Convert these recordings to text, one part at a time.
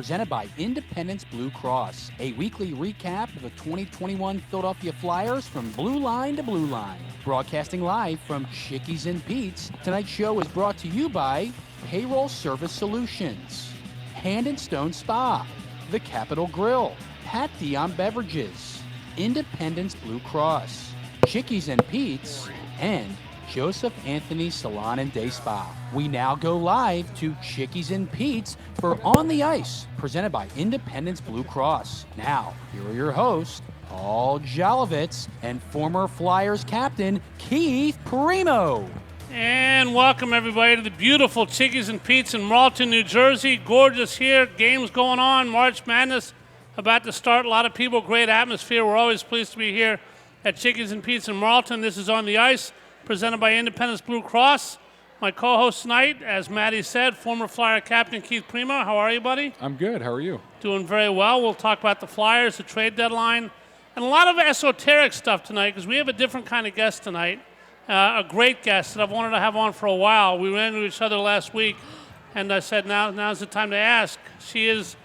presented by Independence Blue Cross. A weekly recap of the 2021 Philadelphia Flyers from blue line to blue line. Broadcasting live from Chickies and Pete's, tonight's show is brought to you by Payroll Service Solutions, Hand and Stone Spa, The Capitol Grill, Pat Dion Beverages, Independence Blue Cross, Chickies and Pete's, and Joseph Anthony Salon and Day Spa. We now go live to Chickies and Pete's for On the Ice, presented by Independence Blue Cross. Now, here are your hosts, Paul Jolovitz and former Flyers captain Keith Primeau. And welcome everybody to the beautiful Chickies and Pete's in Marlton, New Jersey. Gorgeous here, games going on, March Madness about to start. A lot of people, great atmosphere. We're always pleased to be here at Chickies and Pete's in Marlton. This is On the Ice, presented by Independence Blue Cross. My co-host tonight, as Maddie said, former Flyer captain Keith Primeau. How are you, buddy? I'm good. How are you? Doing very well. We'll talk about the Flyers, the trade deadline, and a lot of esoteric stuff tonight because we have a different kind of guest tonight. A great guest that I've wanted to have on for a while. We ran into each other last week, and I said, now's the time to ask. She is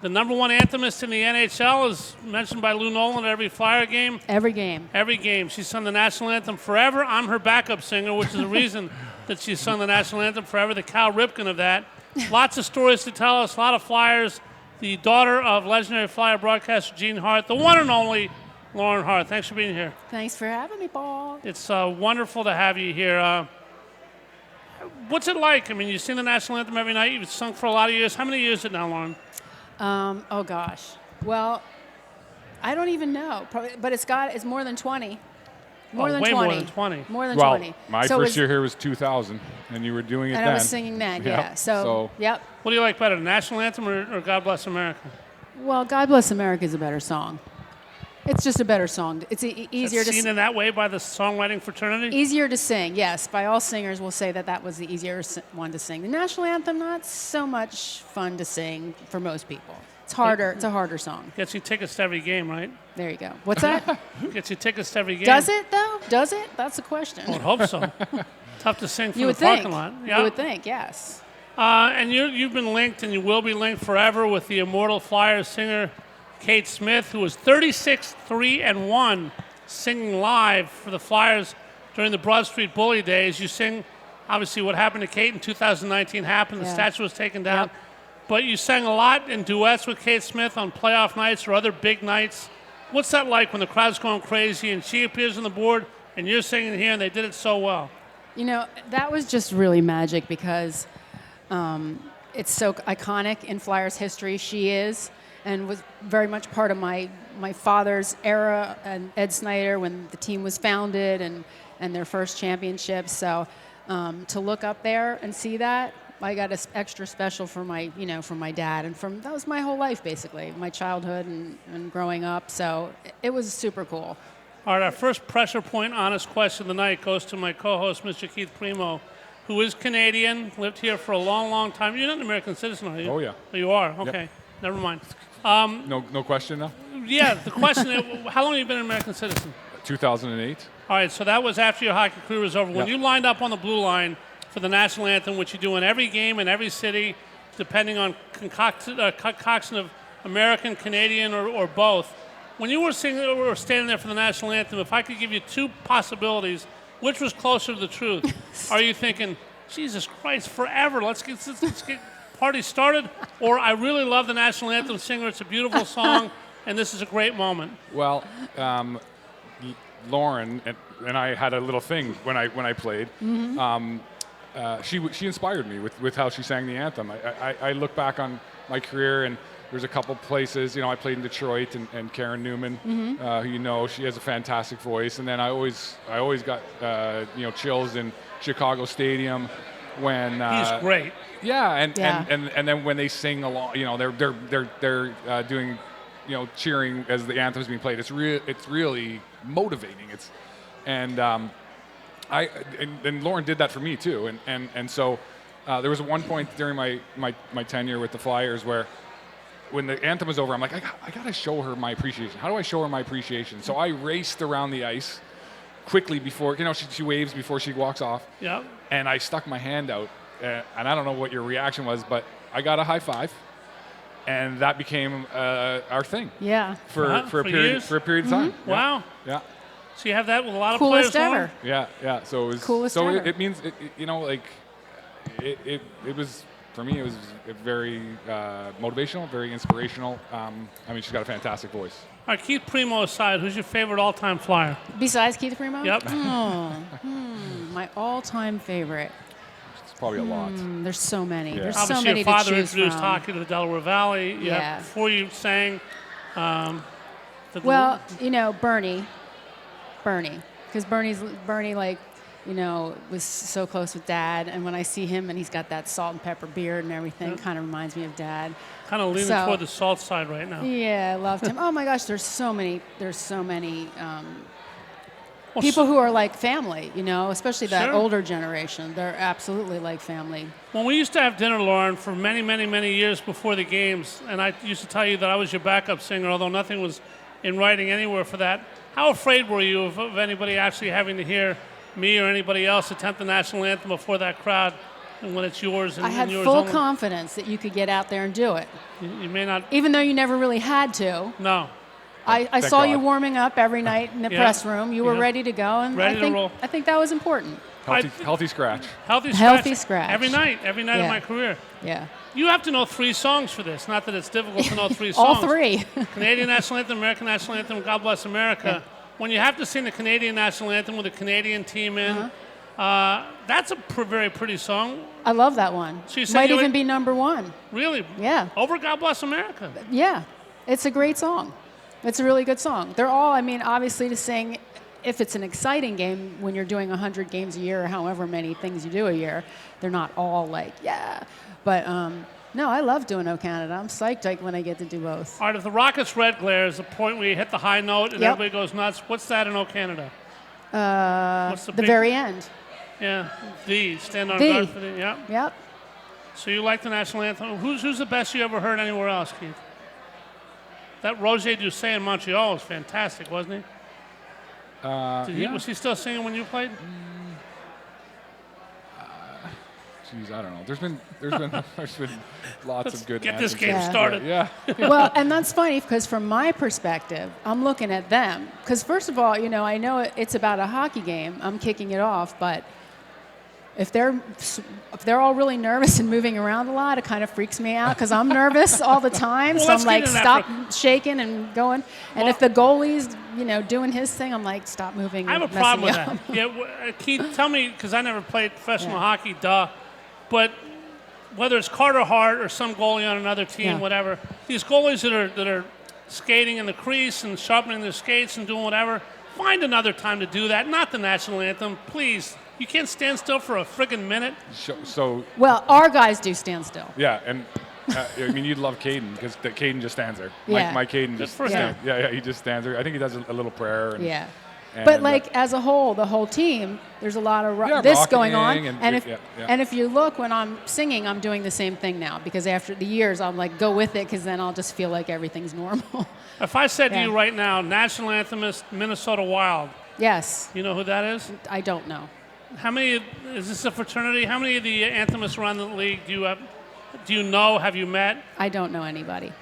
the number one anthemist in the NHL, as mentioned by Lou Nolan at every Flyer game. Every game. Every game. She's sung the national anthem forever. I'm her backup singer, which is the reason that she's sung the national anthem forever, the Cal Ripken of that. Lots of stories to tell us, a lot of Flyers. The daughter of legendary Flyer broadcaster Gene Hart, the one and only Lauren Hart. Thanks for being here. Thanks for having me, Paul. It's wonderful to have you here. What's it like? I mean, you sing the national anthem every night. You've sung for a lot of years. How many years is it now, Lauren? Oh, gosh. Well, I don't even know. Probably, but it's more than 20. More than 20. More than 20. More than well, 20. My first year here was 2000, and you were doing it and then. I was singing then, Yep. yeah. So, yep. What do you like better, the national anthem or God Bless America? Well, God Bless America is a better song. It's just a better song. It's easier to seen in that way by the songwriting fraternity? Easier to sing, yes. By all singers will say that was the easier one to sing. The national anthem, not so much fun to sing for most people. It's harder. It's a harder song. Gets you tickets to every game, right? There you go. What's that? Gets you tickets to every game. Does it, though? Does it? That's the question. I would hope so. Tough to sing from You the would think. parking lot. Yeah. You would think, yes. And you've been linked, and you will be linked forever with the immortal Flyers singer Kate Smith, who was 36-3-1 singing live for the Flyers during the Broad Street Bully days. You sing, obviously, what happened to Kate in 2019 happened. The statue was taken down. Yep. But you sang a lot in duets with Kate Smith on playoff nights or other big nights. What's that like when the crowd's going crazy and she appears on the board and you're singing here and they did it so well? You know, that was just really magic because it's so iconic in Flyers history. She is, and was very much part of my father's era and Ed Snyder when the team was founded and their first championship. So to look up there and see that, I got an extra special for my dad, and that was my whole life basically, my childhood and growing up. So it was super cool. All right, our first pressure point honest question of the night goes to my co-host, Mr. Keith Primeau, who is Canadian, lived here for a long, long time. You're not an American citizen, are you? Oh, yeah. Oh, you are? Okay, Yep. Never mind. No question now? Yeah, the question is, how long have you been an American citizen? 2008. All right, so that was after your hockey career was over. When Yep. you lined up on the blue line for the national anthem, which you do in every game in every city, depending on concoction of American, Canadian, or both. When you were singing or standing there for the national anthem, if I could give you two possibilities, which was closer to the truth? Are you thinking, Jesus Christ, forever, let's get party started? Or I really love the national anthem singer, it's a beautiful song, and this is a great moment? Well, Lauren and I had a little thing when I played. Mm-hmm. She inspired me with how she sang the anthem. I look back on my career, and there's a couple places. I played in Detroit, and Karen Newman, who she has a fantastic voice. And then I always got chills in Chicago Stadium when he's great. Yeah, and then when they sing along, they're doing, cheering as the anthem is being played. It's really motivating. And Lauren did that for me too. And so there was one point during my tenure with the Flyers where when the anthem was over, I'm like, I got to show her my appreciation. How do I show her my appreciation? So I raced around the ice quickly before, she waves before she walks off. Yeah. And I stuck my hand out, and I don't know what your reaction was, but I got a high five. and that became our thing. Yeah. For a For period years? for a period of time. Yeah. Wow. Yeah. So you have that with a lot of Coolest players. ever. Lauren? Yeah. So it was. Coolest so ever. it means like it was. For me, it was very motivational, very inspirational. I mean, she's got a fantastic voice. All right, Keith Primeau aside, who's your favorite all-time Flyer? Besides Keith Primeau? Yep. My all-time favorite. It's probably a lot. There's so many. Yeah. There's Obviously, so many your father to choose introduced from. hockey to the Delaware Valley. Yeah. Before you sang, Well, Bernie, because Bernie, like, was so close with Dad, and when I see him and he's got that salt and pepper beard and everything, kind of reminds me of Dad. kind of leaning toward the salt side right now. Yeah, I loved him. Oh my gosh, there's so many people who are like family, especially that Sure. older generation. They're absolutely like family. When we used to have dinner, Lauren, for many, many, many years before the games, and I used to tell you that I was your backup singer, although nothing was in writing anywhere for that. How afraid were you of anybody actually having to hear me or anybody else attempt the national anthem before that crowd, and when it's yours and I had yours full only? confidence that you could get out there and do it, You may not. even though you never really had to. No. I Thank saw you God. warming up every night in the Yeah. press room. You were Yeah. ready to go, and Ready to roll. I think that was important. Healthy scratch. Healthy scratch. Every night of Yeah. my career. Yeah, You have to know 3 songs for this. Not that it's difficult to know 3 all songs. 3. Canadian National Anthem, American National Anthem, God Bless America. When you have to sing the Canadian National Anthem with a Canadian team in, that's a very pretty song. I love that one. So you say Might you even like- be number 1. Really. Yeah. Over God Bless America. Yeah, it's a great song. It's a really good song. They're all, obviously to sing, if it's an exciting game, when you're doing 100 games a year or however many things you do a year, they're not all like, yeah. But no, I love doing O Canada. I'm psyched when I get to do both. All right, if the Rockets' red glare is the point where you hit the high note and Yep. everybody goes nuts, what's that in O Canada? What's The big- very end. Yeah, stand on The. guard for the, yeah. Yep. So you like the national anthem. Who's the best you ever heard anywhere else, Keith? That Roger Doucet in Montreal was fantastic, wasn't he? Yeah. Was he still singing when you played? Jeez, I don't know. There's been lots of good. Get this anthems. game Yeah. started. Yeah. Well, and that's funny because from my perspective, I'm looking at them. Because first of all, I know it's about a hockey game. I'm kicking it off, but if they're all really nervous and moving around a lot, it kind of freaks me out because I'm nervous all the time. Well, So let's I'm like, get into stop that shaking and going. And Well- if the goalie's, doing his thing, I'm like, stop moving. I have a and messing problem me with up. that. Yeah, Keith, tell me, because I never played professional Yeah. hockey, but whether it's Carter Hart or some goalie on another team, Yeah. whatever, these goalies that are skating in the crease and sharpening their skates and doing whatever, find another time to do that. Not the national anthem, please. You can't stand still for a friggin' minute. So Well, our guys do stand still. yeah, and you'd love Caden because Caden just stands there. Yeah. My Caden just for him. stands. Yeah, he just stands there. I think he does a little prayer. And, Yeah. and, But as a whole, the whole team, there's a lot of Yeah, this going on. rocking And and- if yeah. and if you look when I'm singing, I'm doing the same thing now because after the years, I'm like go with it because then I'll just feel like everything's normal. If I said to Yeah. you right now, national anthem is Minnesota Wild, Yes, you know who that is? I don't know. How many, is this a fraternity? How many of the anthemists around the league do you know, have you met? I don't know anybody.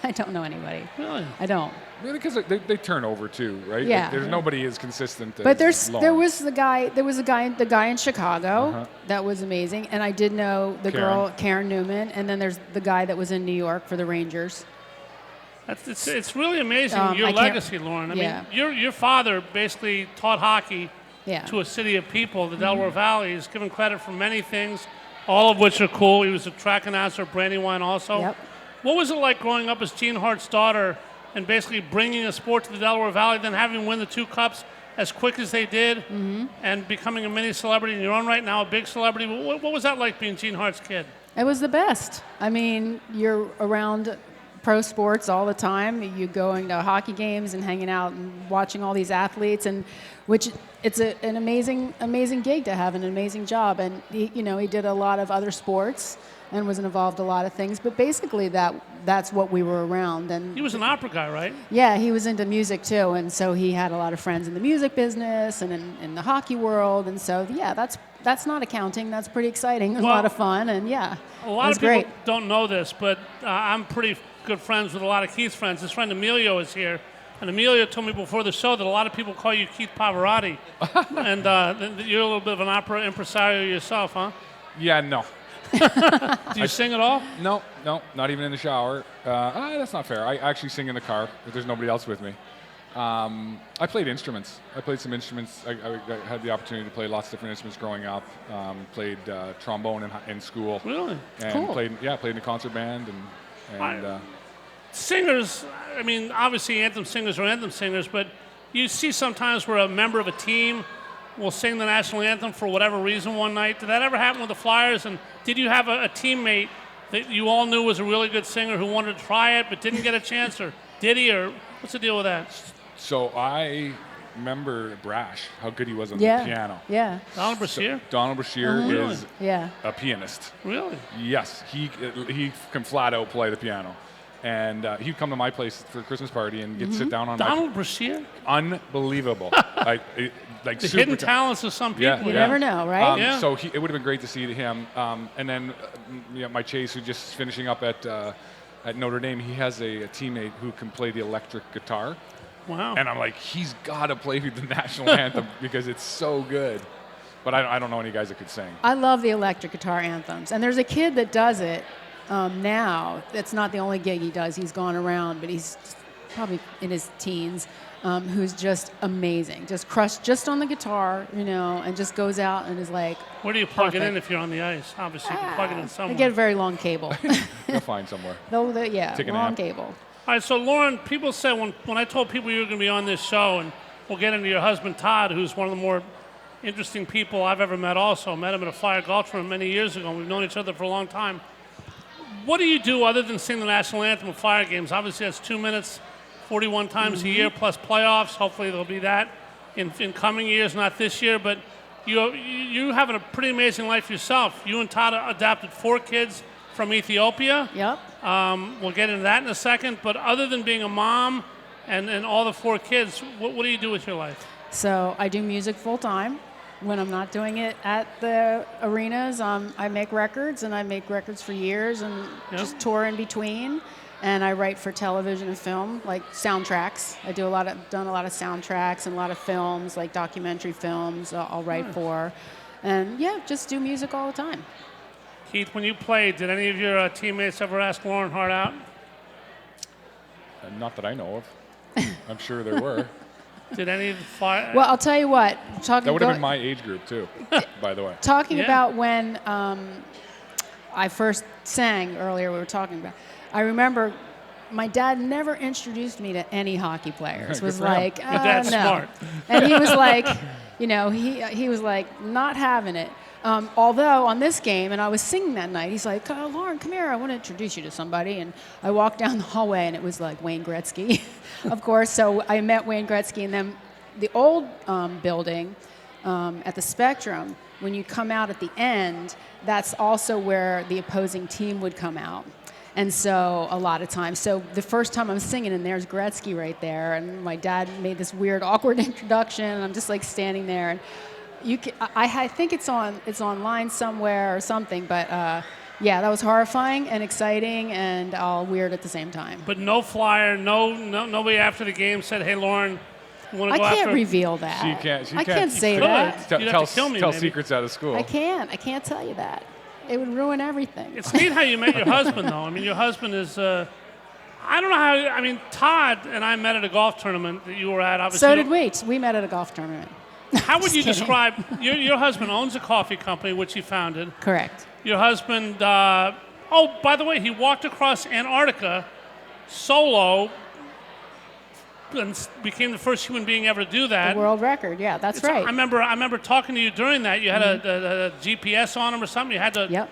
I don't know anybody. Really? I don't. Really, because they turn over too, right? Yeah. Like, there's nobody as consistent. But as there Lauren. was the guy in Chicago Uh-huh. that was amazing, and I did know the girl Karen Newman, and then there's the guy that was in New York for the Rangers. It's really amazing, your I can't- legacy, Lauren. I Yeah. mean, your father basically taught hockey Yeah. to a city of people, the Delaware Valley. He's given credit for many things, all of which are cool. He was a track announcer at Brandywine also. Yep. What was it like growing up as Gene Hart's daughter and basically bringing a sport to the Delaware Valley, then having win the 2 cups as quick as they did and becoming a mini celebrity in your own right, now a big celebrity? What was that like being Gene Hart's kid? It was the best. I mean, you're around pro sports all the time. You going to hockey games and hanging out and watching all these athletes, and which it's an amazing gig to have, an amazing job. And he did a lot of other sports, and was involved in a lot of things. But basically, that's what we were around. And He was an opera guy, right? yeah, he was into music too, and so he had a lot of friends in the music business and in the hockey world. And so yeah, that's not accounting. That's pretty exciting and a lot of fun. And yeah, a lot it was of people great. don't know this, but I'm pretty good friends with a lot of Keith's friends. His friend Emilio is here. And Emilio told me before the show that a lot of people call you Keith Pavarotti. And you're a little bit of an opera impresario yourself, huh? Yeah, no. Do you sing at all? No, not even in the shower. That's not fair. I actually sing in the car if there's nobody else with me. I played instruments. I played some instruments. I had the opportunity to play lots of different instruments growing up. Played trombone in school. Really? And Cool. played in a concert band Singers, I mean, obviously anthem singers are anthem singers, but you see sometimes where a member of a team will sing the national anthem for whatever reason one night. Did that ever happen with the Flyers? And did you have a teammate that you all knew was a really good singer who wanted to try it but didn't get a chance? Or did he? Or what's the deal with that? So I remember Brash, how good he was on the piano. Yeah. Donald Brashear? Donald Brashear Really? is Yeah. a pianist. Really? Yes, he can flat out play the piano. And he'd come to my place for a Christmas party and get sit down on Donald Brashear? unbelievable. like The super hidden talents of some people. You never know, right? Yeah. So it would have been great to see him. And then my Chase, who's just finishing up at Notre Dame, he has a teammate who can play the electric guitar. Wow. And I'm like, he's got to play the national anthem because it's so good. But I don't know any guys that could sing. I love the electric guitar anthems. And there's a kid that does it now. That's not the only gig he does. He's gone around, but he's probably in his teens, who's just amazing. Just crushed just on the guitar, and just goes out and is like, Where do you plug it in perfect. if you're on the ice? Obviously, you can plug it in They somewhere. get a very long cable. You'll find somewhere. Yeah, Take a long nap. cable. All right, so Lauren, people said when I told people you were going to be on this show, and we'll get into your husband Todd, who's one of the more interesting people I've ever met also. Met him at a Flyer golf tournament many years ago, and we've known each other for a long time. What do you do other than sing the national anthem at Flyer games? Obviously, that's 2 minutes, 41 times a year, plus playoffs. Hopefully there'll be that in coming years, not this year. But you having a pretty amazing life yourself. You and Todd adopted 4 kids from Ethiopia. Yep. We'll get into that in a second. But other than being a mom and all the 4 kids, what do you do with your life? So I do music full time. When I'm not doing it at the arenas, I make records, and I make records for years and just tour in between. And I write for television and film, like soundtracks. I do done a lot of soundtracks and a lot of films, like documentary films. I'll write for, and just do music all the time. Keith, when you played, did any of your teammates ever ask Lauren Hart out? Not that I know of. I'm sure there were. Did any of the Flyers? Well, I'll tell you what. That would have been my age group too, by the way. Talking Yeah. about when I first sang earlier, we were talking about. I remember my dad never introduced me to any hockey players. Good Was for him. like, Your dad's no. smart. And he was like, he was like not having it. Although on this game, and I was singing that night, he's like, Lauren, come here. I want to introduce you to somebody. And I walked down the hallway, and it was like Wayne Gretzky, of course. So I met Wayne Gretzky, and then the old building at the Spectrum, when you come out at the end, that's also where the opposing team would come out. And so a lot of times, so the first time I'm singing, and there's Gretzky right there, and my dad made this weird, awkward introduction, and I'm just like standing there, and I think it's online somewhere or something, but that was horrifying and exciting and all weird at the same time. But no Flyer, nobody after the game said, "Hey, Lauren, you want I to go can't after?" reveal that. She can't. I can't say could. that. You'd have to kill me, tell maybe. secrets out of school. I can't tell you that. It would ruin everything. It's neat how you met your husband, though. I mean, your husband is. I don't know how. I mean, Todd and I met at a golf tournament that you were at. Obviously. So did we. We met at a golf tournament. How would you Just kidding. describe your husband owns a coffee company which he founded? Correct. Your husband. By the way, he walked across Antarctica solo and became the first human being ever to do that. The world record. Yeah, that's right. I remember talking to you during that. You had a GPS on him or something. You had to. Yep.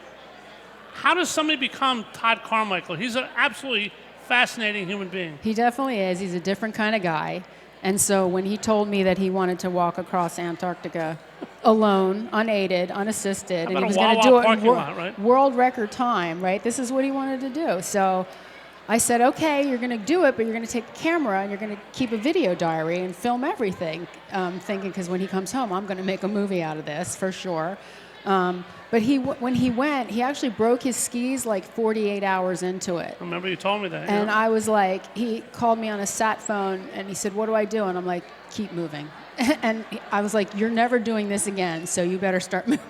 How does somebody become Todd Carmichael? He's an absolutely fascinating human being. He definitely is. He's a different kind of guy. And so when he told me that he wanted to walk across Antarctica alone, unaided, unassisted, and he about was a going to Wawa do it in parking lot, right? world record time, right? This is what he wanted to do. So I said, okay, you're going to do it, but you're going to take a camera and you're going to keep a video diary and film everything, thinking because when he comes home, I'm going to make a movie out of this for sure. But when he went, he actually broke his skis like 48 hours into it. I remember you told me that. And yeah. I was like, he called me on a sat phone and he said, what do I do? And I'm like, keep moving. And I was like, you're never doing this again, so you better start moving.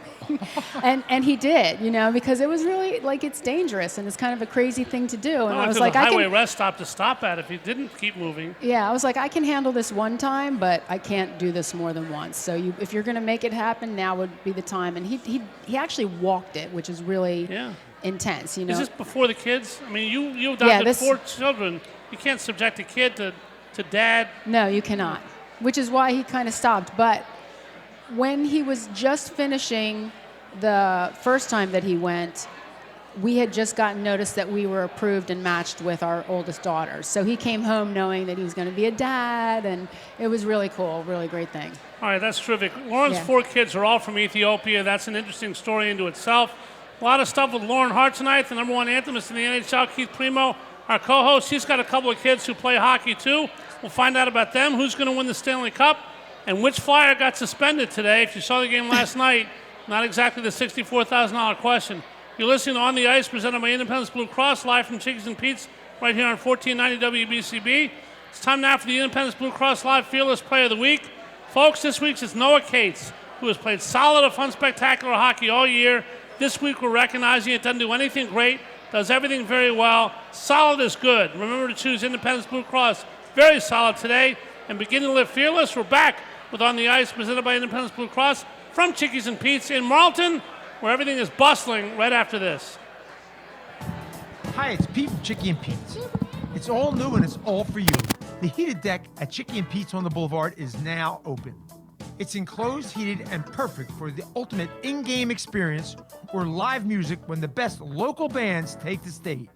and he did, because it was really like, it's dangerous and it's kind of a crazy thing to do. And I was like, a highway rest stop to stop at if you didn't keep moving. Yeah, I was like, I can handle this one time, but I can't do this more than once. So if you're going to make it happen, now would be the time. And he actually walked it, which is really intense. Is this before the kids? I mean, you adopted 4 children. You can't subject a kid to dad. No, you cannot. Which is why he kind of stopped. But when he was just finishing the first time that he went, we had just gotten notice that we were approved and matched with our oldest daughter. So he came home knowing that he was going to be a dad, and it was really cool, really great thing. All right, that's terrific. Lauren's 4 kids are all from Ethiopia. That's an interesting story into itself. A lot of stuff with Lauren Hart tonight, the #1 anthem in the NHL, Keith Primeau, our co-host. He's got a couple of kids who play hockey, too. We'll find out about them, who's going to win the Stanley Cup, and which Flyer got suspended today. If you saw the game last night, not exactly the $64,000 question. You're listening to On the Ice, presented by Independence Blue Cross, live from Chickies and Pete's, right here on 1490 WBCB. It's time now for the Independence Blue Cross Live Fearless Player of the Week. Folks, this week's is Noah Cates, who has played solid, fun, spectacular hockey all year. This week we're recognizing it. Doesn't do anything great, does everything very well. Solid is good. Remember to choose Independence Blue Cross. Very solid today. And beginning to live fearless, we're back with On the Ice, presented by Independence Blue Cross from Chickies and Pete's in Marlton, where everything is bustling right after this. Hi, it's Pete from Chickie and Pete's. It's all new and it's all for you. The heated deck at Chickie and Pete's on the Boulevard is now open. It's enclosed, heated, and perfect for the ultimate in-game experience or live music when the best local bands take the stage.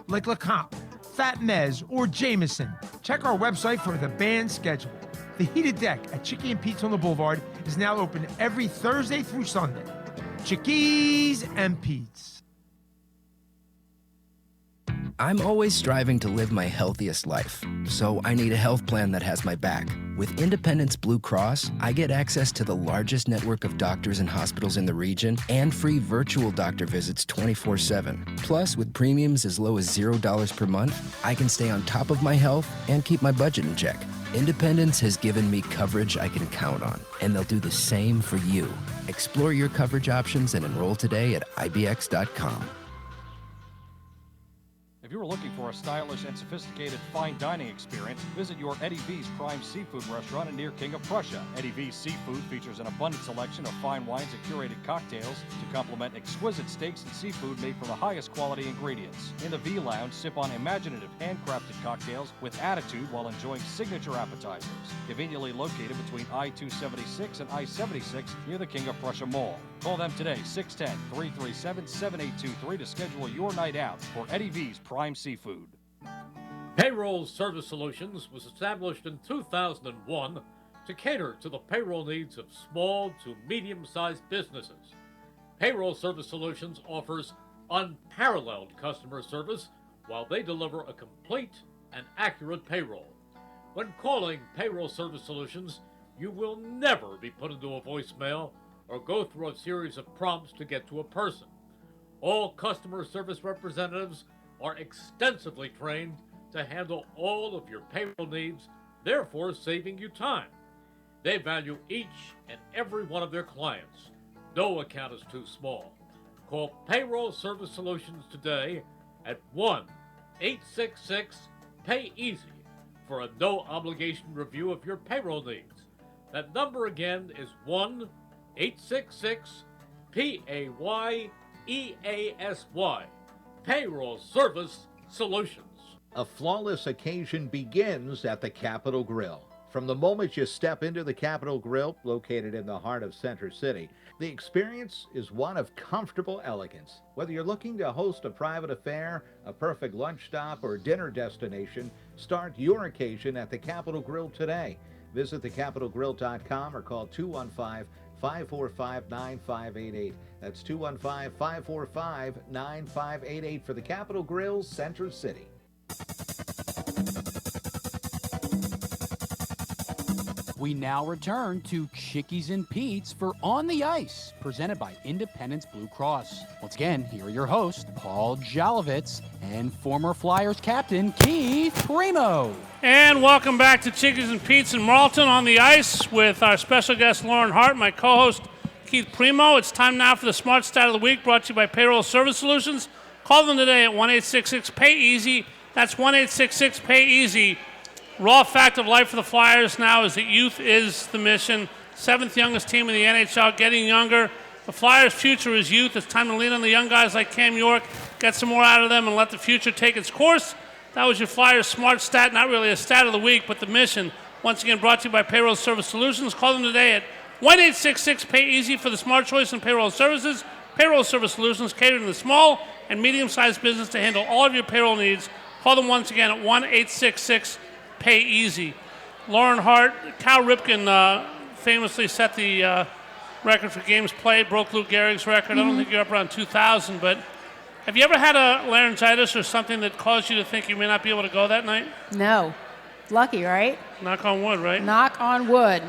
Like LeComp, Fat Mez, or Jameson. Check our website for the band schedule. The heated deck at Chickie and Pete's on the Boulevard is now open every Thursday through Sunday. Chickies and Pete's. I'm always striving to live my healthiest life, so I need a health plan that has my back. With Independence Blue Cross, I get access to the largest network of doctors and hospitals in the region and free virtual doctor visits 24/7. Plus, with premiums as low as $0 per month, I can stay on top of my health and keep my budget in check. Independence has given me coverage I can count on, and they'll do the same for you. Explore your coverage options and enroll today at ibx.com. If you're looking for a stylish and sophisticated fine dining experience, visit your Eddie V's Prime Seafood restaurant near King of Prussia. Eddie V's Seafood features an abundant selection of fine wines and curated cocktails to complement exquisite steaks and seafood made from the highest quality ingredients. In the V Lounge, sip on imaginative handcrafted cocktails with attitude while enjoying signature appetizers. Conveniently located between I-276 and I-76 near the King of Prussia Mall. Call them today, 610-337-7823 to schedule your night out for Eddie V's Prime Seafood. Payroll Service Solutions was established in 2001 to cater to the payroll needs of small to medium-sized businesses. Payroll Service Solutions offers unparalleled customer service while they deliver a complete and accurate payroll. When calling Payroll Service Solutions, you will never be put into a voicemail or go through a series of prompts to get to a person. All customer service representatives are extensively trained to handle all of your payroll needs, therefore saving you time. They value each and every one of their clients. No account is too small. Call Payroll Service Solutions today at 1-866-PAY-EASY for a no-obligation review of your payroll needs. That number again is 1-866-PAYEASY. Payroll Service Solutions. A flawless occasion begins at the Capitol Grill. From the moment you step into the Capitol Grill, located in the heart of Center City, the experience is one of comfortable elegance. Whether you're looking to host a private affair, a perfect lunch stop, or dinner destination, start your occasion at the Capitol Grill today. Visit thecapitolgrill.com or call 215-545-9588. That's 215-545-9588 for the Capitol Grill, Center City. We now return to Chickies and Pete's for On the Ice, presented by Independence Blue Cross. Once again, here are your hosts, Paul Jolovitz and former Flyers captain Keith Primeau. And welcome back to Chickies and Pete's in Marlton On the Ice with our special guest, Lauren Hart, my co-host, Keith Primeau. It's time now for the Smart Stat of the Week, brought to you by Payroll Service Solutions. Call them today at 1-866-PAY-EASY. That's 1-866-PAY-EASY. Raw fact of life for the Flyers now is that youth is the mission. 7th youngest team in the NHL, getting younger. The Flyers' future is youth. It's time to lean on the young guys like Cam York, get some more out of them, and let the future take its course. That was your Flyers Smart Stat, not really a stat of the week, but the mission. Once again, brought to you by Payroll Service Solutions. Call them today at 1-866-PAY-EASY for the smart choice in payroll services. Payroll Service Solutions catering to the small and medium-sized business to handle all of your payroll needs. Call them once again at 1-866-PAY-EASY. Lauren Hart, Cal Ripken famously set the record for games played, broke Lou Gehrig's record. I don't think you're up around 2,000, but have you ever had a laryngitis or something that caused you to think you may not be able to go that night? No. Lucky, right? Knock on wood, right? Knock on wood.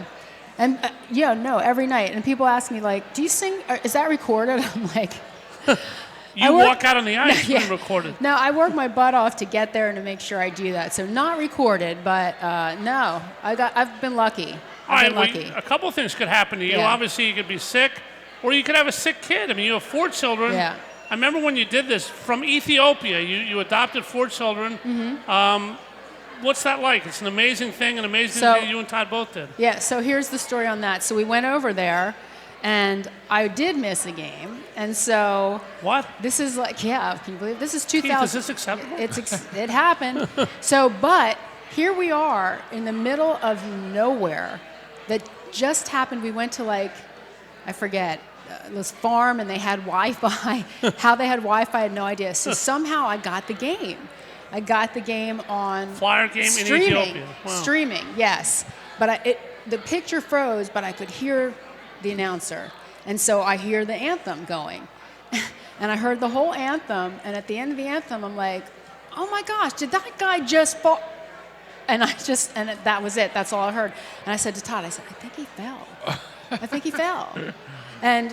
And, no, every night. And people ask me, like, do you sing? Is that recorded? I'm like... You walk out on the ice when recorded. No, I work my butt off to get there and to make sure I do that. So not recorded, but no, I've been lucky. I've been lucky. A couple things could happen to you. Yeah. Obviously, you could be sick, or you could have a sick kid. I mean, you have 4 children. Yeah. I remember when you did this from Ethiopia. You adopted 4 children. Mm-hmm. What's that like? It's an amazing thing, thing that you and Todd both did. Yeah, so here's the story on that. So we went over there, and I did miss a game. And so... What? This is like, yeah, can you believe this is 2000. Keith, is this acceptable? It happened. So, but here we are in the middle of nowhere that just happened. We went to I forget, this farm, and they had Wi-Fi. How they had Wi-Fi, I had no idea. So somehow I got the game. I got the game on Flyer game streaming. In Ethiopia. Wow. Streaming, yes. But the picture froze, but I could hear the announcer. And so I hear the anthem going. And I heard the whole anthem, and at the end of the anthem, I'm like, oh my gosh, did that guy just fall? And that was it. That's all I heard. And I said to Todd, I think he fell. I think he fell. And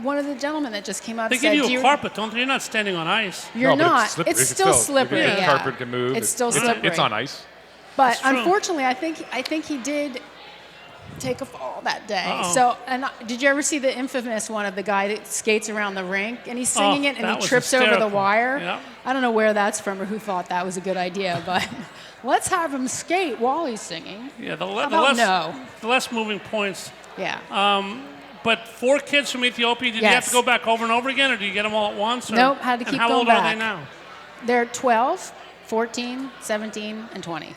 one of the gentlemen that just came out said, they give you a carpet, don't they? You're not standing on ice. You're not. It's still slippery. The carpet can move. It's still slippery. It's on ice. But unfortunately, I think he did take a fall that day. Uh-oh. So, did you ever see the infamous one of the guy that skates around the rink and he's singing it and he trips over the wire? Yep. I don't know where that's from or who thought that was a good idea, but let's have him skate while he's singing. Yeah, the less moving points. Yeah. But 4 kids from Ethiopia, did you have to go back over and over again, or did you get them all at once? Nope, had to keep going back. And how old are they now? They're 12, 14, 17, and 20.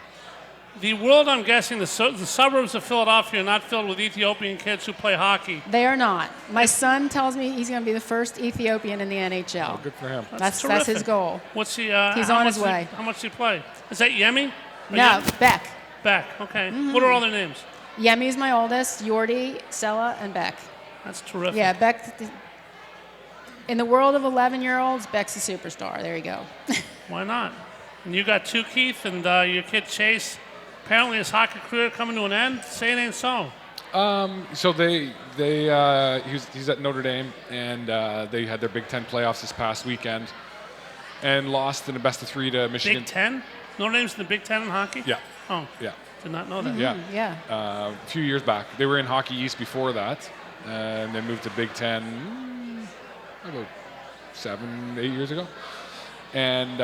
The world, I'm guessing, the suburbs of Philadelphia are not filled with Ethiopian kids who play hockey. They are not. My son tells me he's going to be the first Ethiopian in the NHL. Oh, good for him. That's his goal. What's he? He's on his way. How much does he play? Is that Yemi? No, Beck. Beck, okay. Mm-hmm. What are all their names? Yemi's my oldest, Yordi, Sella, and Beck. That's terrific. Yeah, Beck. In the world of 11-year-olds, Beck's a superstar. There you go. Why not? And you got 2, Keith, and your kid Chase. Apparently, his hockey career coming to an end. Say it ain't so. So he's at Notre Dame, and they had their Big Ten playoffs this past weekend, and lost in the best of 3 to Michigan. Big Ten? Notre Dame's in the Big Ten in hockey? Yeah. Oh. Yeah. Did not know that. Mm-hmm. Yeah. A few years back, they were in Hockey East before that, and they moved to Big Ten about 7, 8 years ago, and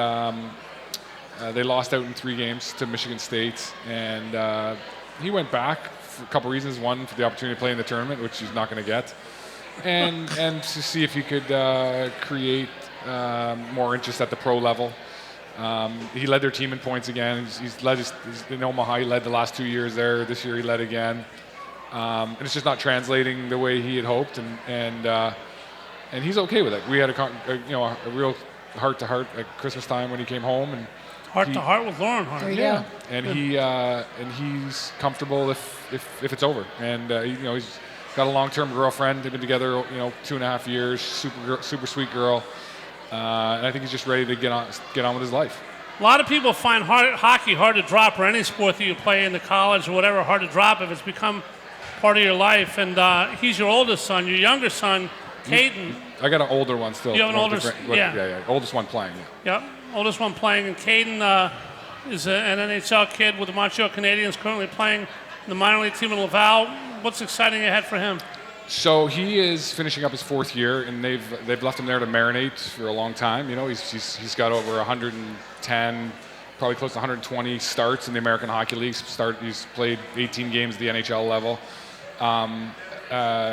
they lost out in 3 games to Michigan State, and he went back for a couple reasons. One, for the opportunity to play in the tournament, which he's not going to get, and to see if he could create more interest at the pro level. He led their team in points again. He's led he's in Omaha. He led the last 2 years there. This year he led again, and it's just not translating the way he had hoped, and he's okay with it. We had a real heart-to-heart at Christmas time when he came home, and heart-to-heart with Lauren Hart. There you go. And he's comfortable if it's over, and got a long-term girlfriend. They've been together, 2.5 years. Super sweet girl, and I think he's just ready to get on with his life. A lot of people find hockey hard to drop, or any sport that you play in the college or whatever hard to drop if it's become part of your life. And he's your oldest son. Your younger son, Caden. I got an older one still. You have an older son? Yeah. Oldest one playing. Yep, oldest one playing. And Caden is an NHL kid with the Montreal Canadiens, currently playing in the minor league team in Laval. What's exciting ahead for him? So he is finishing up his 4th year, and they've left him there to marinate for a long time. He's got over 110, probably close to 120 starts in the American Hockey League. He's played 18 games at the NHL level.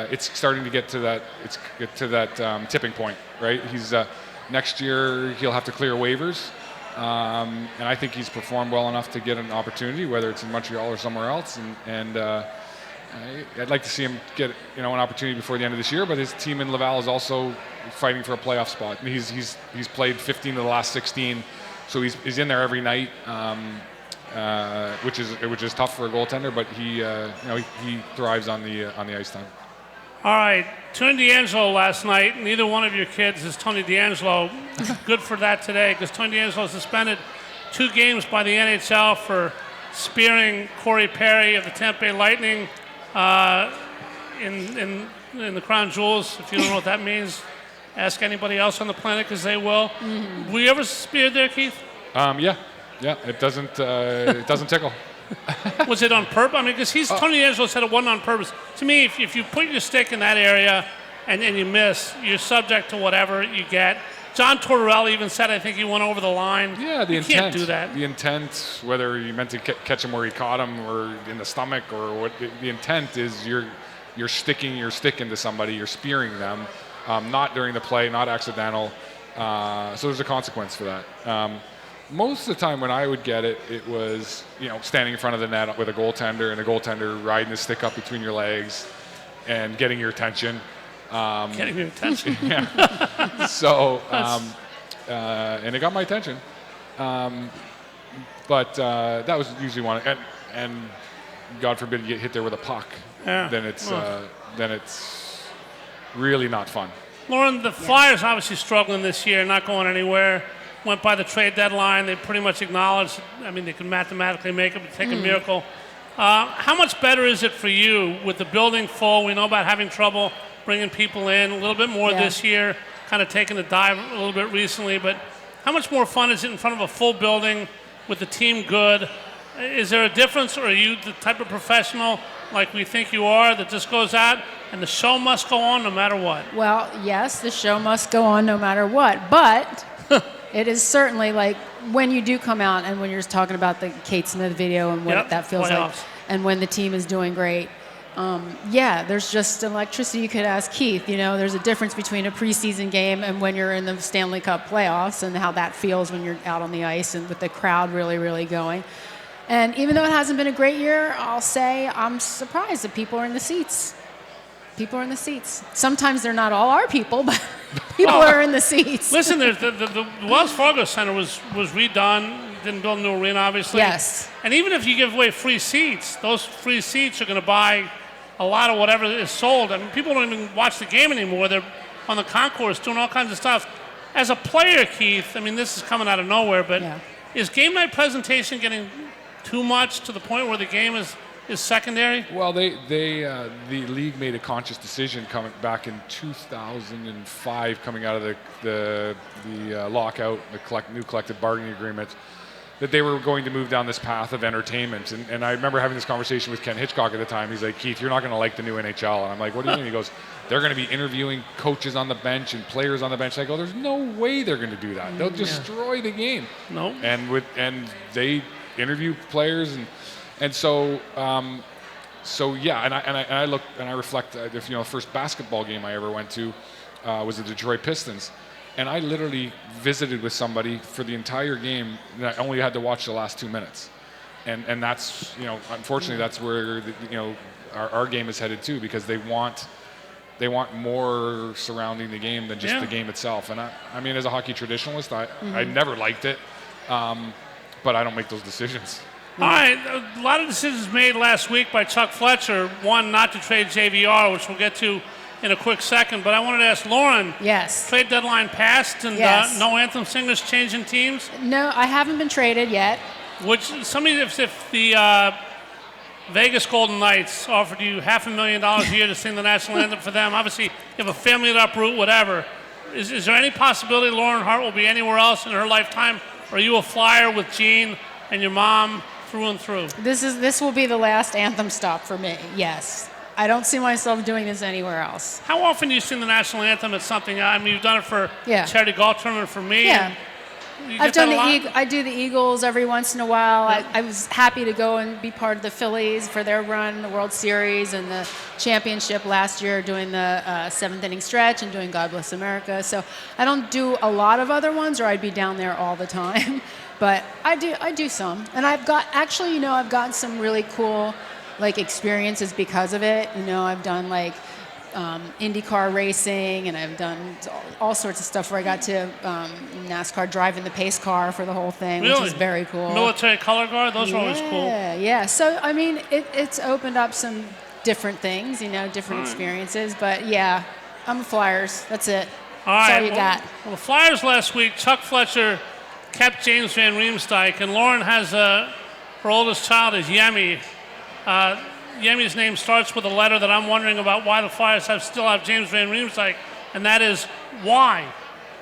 It's starting to get to that tipping point, right? He's next year he'll have to clear waivers, and I think he's performed well enough to get an opportunity, whether it's in Montreal or somewhere else, and I'd like to see him get an opportunity before the end of this year. But his team in Laval is also fighting for a playoff spot. And he's played 15 of the last 16, so he's in there every night, which is tough for a goaltender. But he thrives on the ice time. All right, Tony DeAngelo last night. Neither one of your kids is Tony DeAngelo. Good for that today, because Tony DeAngelo suspended 2 games by the NHL for spearing Corey Perry of the Tampa Bay Lightning in the Crown Jewels. If you don't know what that means, ask anybody else on the planet, because they will. Mm-hmm. Were you ever speared there, Keith? Yeah. It doesn't tickle. Was it on purpose? I mean, because Tony DeAngelo said it wasn't on purpose. To me, if you put your stick in that area and you miss, you're subject to whatever you get. John Tortorella even said, I think he went over the line. Yeah, the you intent. Can't do that. The intent, whether you meant to catch him where he caught him or in the stomach or what, the intent is you're sticking your stick into somebody, you're spearing them, not during the play, not accidental. So there's a consequence for that. Most of the time when I would get it, it was standing in front of the net with a goaltender, and a goaltender riding the stick up between your legs and getting your attention. Getting your attention. Yeah. So, and it got my attention. But that was usually one. And God forbid you get hit there with a puck. Yeah. Then it's really not fun. Lauren, the Flyers obviously struggling this year, not going anywhere. Went by the trade deadline. They pretty much acknowledged, they could mathematically make it, but take a miracle. How much better is it for you with the building full? We know about having trouble bringing people in a little bit more this year, kind of taking a dive a little bit recently. But how much more fun is it in front of a full building with the team good? Is there a difference, or are you the type of professional like we think you are that just goes out and the show must go on no matter what? Well, yes, the show must go on no matter what. But it is certainly like when you do come out and when you're talking about the Kates in the video and what that feels playoffs. like, and when the team is doing great. There's just electricity. You could ask Keith, there's a difference between a preseason game and when you're in the Stanley Cup playoffs, and how that feels when you're out on the ice and with the crowd really, really going. And even though it hasn't been a great year, I'll say I'm surprised that people are in the seats. People are in the seats. Sometimes they're not all our people, but people are in the seats. Listen, the Wells Fargo Center was redone. Didn't build a new arena, obviously. Yes. And even if you give away free seats, those free seats are going to buy a lot of whatever is sold. People don't even watch the game anymore. They're on the concourse doing all kinds of stuff. As a player, Keith, this is coming out of nowhere, but is game night presentation getting too much to the point where the game is secondary? Well, the league made a conscious decision coming back in 2005, coming out of the lockout, the new collective bargaining agreement, that they were going to move down this path of entertainment. And I remember having this conversation with Ken Hitchcock at the time. He's like, Keith, you're not going to like the new NHL. And I'm like, what do you mean? He goes, they're going to be interviewing coaches on the bench and players on the bench. I go, there's no way they're going to do that. They'll destroy the game. No. And they interview players and so I look and I reflect. The first basketball game I ever went to was the Detroit Pistons, and I literally visited with somebody for the entire game, and I only had to watch the last 2 minutes, and that's unfortunately that's where our game is headed to, because they want more surrounding the game than just the game itself. And I as a hockey traditionalist, I never liked it, but I don't make those decisions. All right, a lot of decisions made last week by Chuck Fletcher. One, not to trade JVR, which we'll get to in a quick second. But I wanted to ask Lauren. Yes. Trade deadline passed, and Yes. no anthem singers changing teams. No, I haven't been traded yet. Which if the Vegas Golden Knights offered you $500,000 a year to sing the national anthem for them, obviously you have a family to uproot, whatever. Is there any possibility Lauren Hart will be anywhere else in her lifetime? Or are you a Flyer with Gene and your mom through and through? This will be the last anthem stop for me. Yes. I don't see myself doing this anywhere else. How often do you sing the national anthem at something? I mean, you've done it for charity golf tournament for me. Yeah. You I've get done that I do the Eagles every once in a while. I was happy to go and be part of the Phillies for their run, the World Series and the championship last year, doing the seventh inning stretch and doing God Bless America. So I don't do a lot of other ones, or I'd be down there all the time. But I do some, and I've gotten some really cool experiences because of it. I've done IndyCar racing, and I've done all sorts of stuff where I got to NASCAR driving the pace car for the whole thing, Really? which is very cool. Military color guard, those are always cool. Yeah. So, I mean, it's opened up some different things, different experiences. But, yeah, I'm a Flyers. That's it. That's all you got. Well, the Flyers last week, Chuck Fletcher kept James Van Riemsdyk, and Lauren has her oldest child is Yemi. Yemi's name starts with a letter that I'm wondering about why the Flyers still have James Van Riemsdyk, and that is why.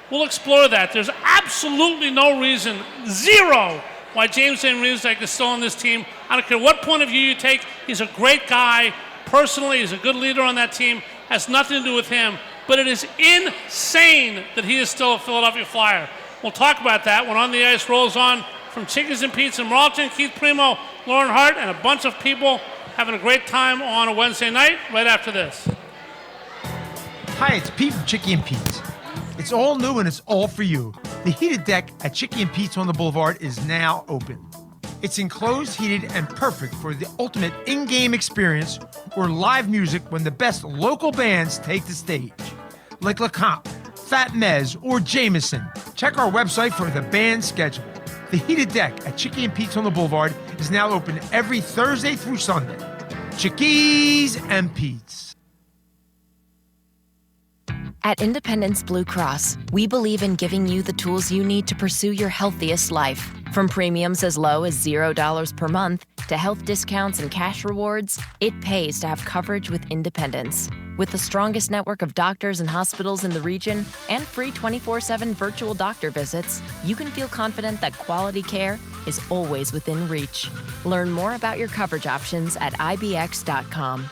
We'll explore that. There's absolutely no reason, zero, why James Van Riemsdyk is still on this team. I don't care what point of view you take. He's a great guy. Personally, he's a good leader on that team. Has nothing to do with him. But it is insane that he is still a Philadelphia Flyer. We'll talk about that when On the Ice rolls on from Chickies and Pete's in Marlton. Keith Primeau, Lauren Hart, and a bunch of people having a great time on a Wednesday night right after this. Hi, it's Pete from Chickie and Pete's. It's all new and it's all for you. The heated deck at Chickie and Pete's on the Boulevard is now open. It's enclosed, heated, and perfect for the ultimate in-game experience or live music when the best local bands take the stage. Like LeComte, Fat Mez, or Jameson. Check our website for the band schedule. The heated deck at Chickie and Pete's on the Boulevard is now open every Thursday through Sunday. Chickies and Pete's. At Independence Blue Cross, we believe in giving you the tools you need to pursue your healthiest life. From premiums as low as $0 per month to health discounts and cash rewards, it pays to have coverage with Independence. With the strongest network of doctors and hospitals in the region and free 24/7 virtual doctor visits, you can feel confident that quality care is always within reach. Learn more about your coverage options at ibx.com.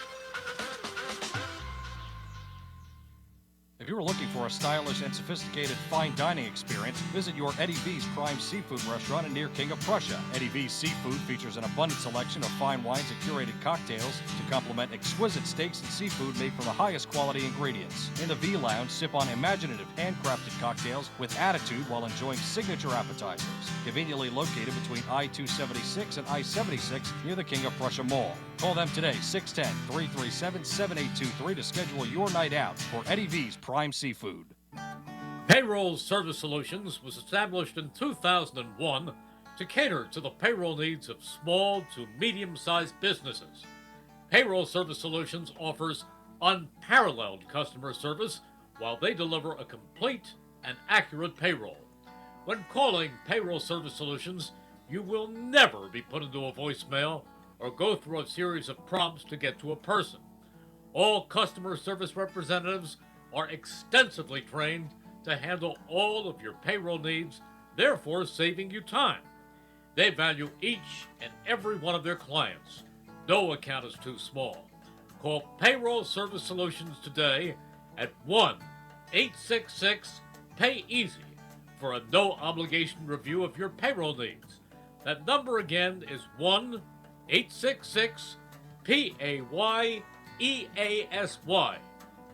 If you're looking for a stylish and sophisticated fine dining experience, visit your Eddie V's Prime Seafood restaurant near King of Prussia. Eddie V's Seafood features an abundant selection of fine wines and curated cocktails to complement exquisite steaks and seafood made from the highest quality ingredients. In the V Lounge, sip on imaginative handcrafted cocktails with attitude while enjoying signature appetizers. Conveniently located between I-276 and I-76 near the King of Prussia Mall. Call them today, 610-337-7823 to schedule your night out for Eddie V's Prime Seafood. Payroll Service Solutions was established in 2001 to cater to the payroll needs of small to medium-sized businesses. Payroll Service Solutions offers unparalleled customer service while they deliver a complete and accurate payroll. When calling Payroll Service Solutions, you will never be put into a voicemail or go through a series of prompts to get to a person. All customer service representatives are extensively trained to handle all of your payroll needs, therefore saving you time. They value each and every one of their clients. No account is too small. Call Payroll Service Solutions today at 1-866-PAY-EASY for a no-obligation review of your payroll needs. That number again is 1-866-PAYEASY.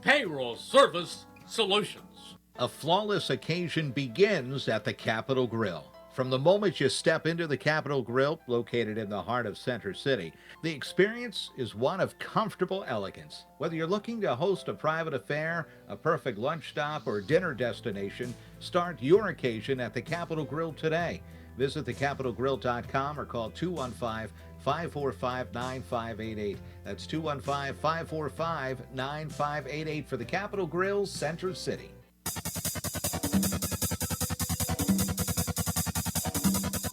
Payroll Service Solutions. A flawless occasion begins at the Capitol Grill. From the moment you step into the Capitol Grill, located in the heart of Center City, the experience is one of comfortable elegance. Whether you're looking to host a private affair, a perfect lunch stop, or dinner destination, start your occasion at the Capitol Grill today. Visit thecapitolgrill.com or call 215-545-9588. That's 215-545-9588 for the Capitol Grill, Center City.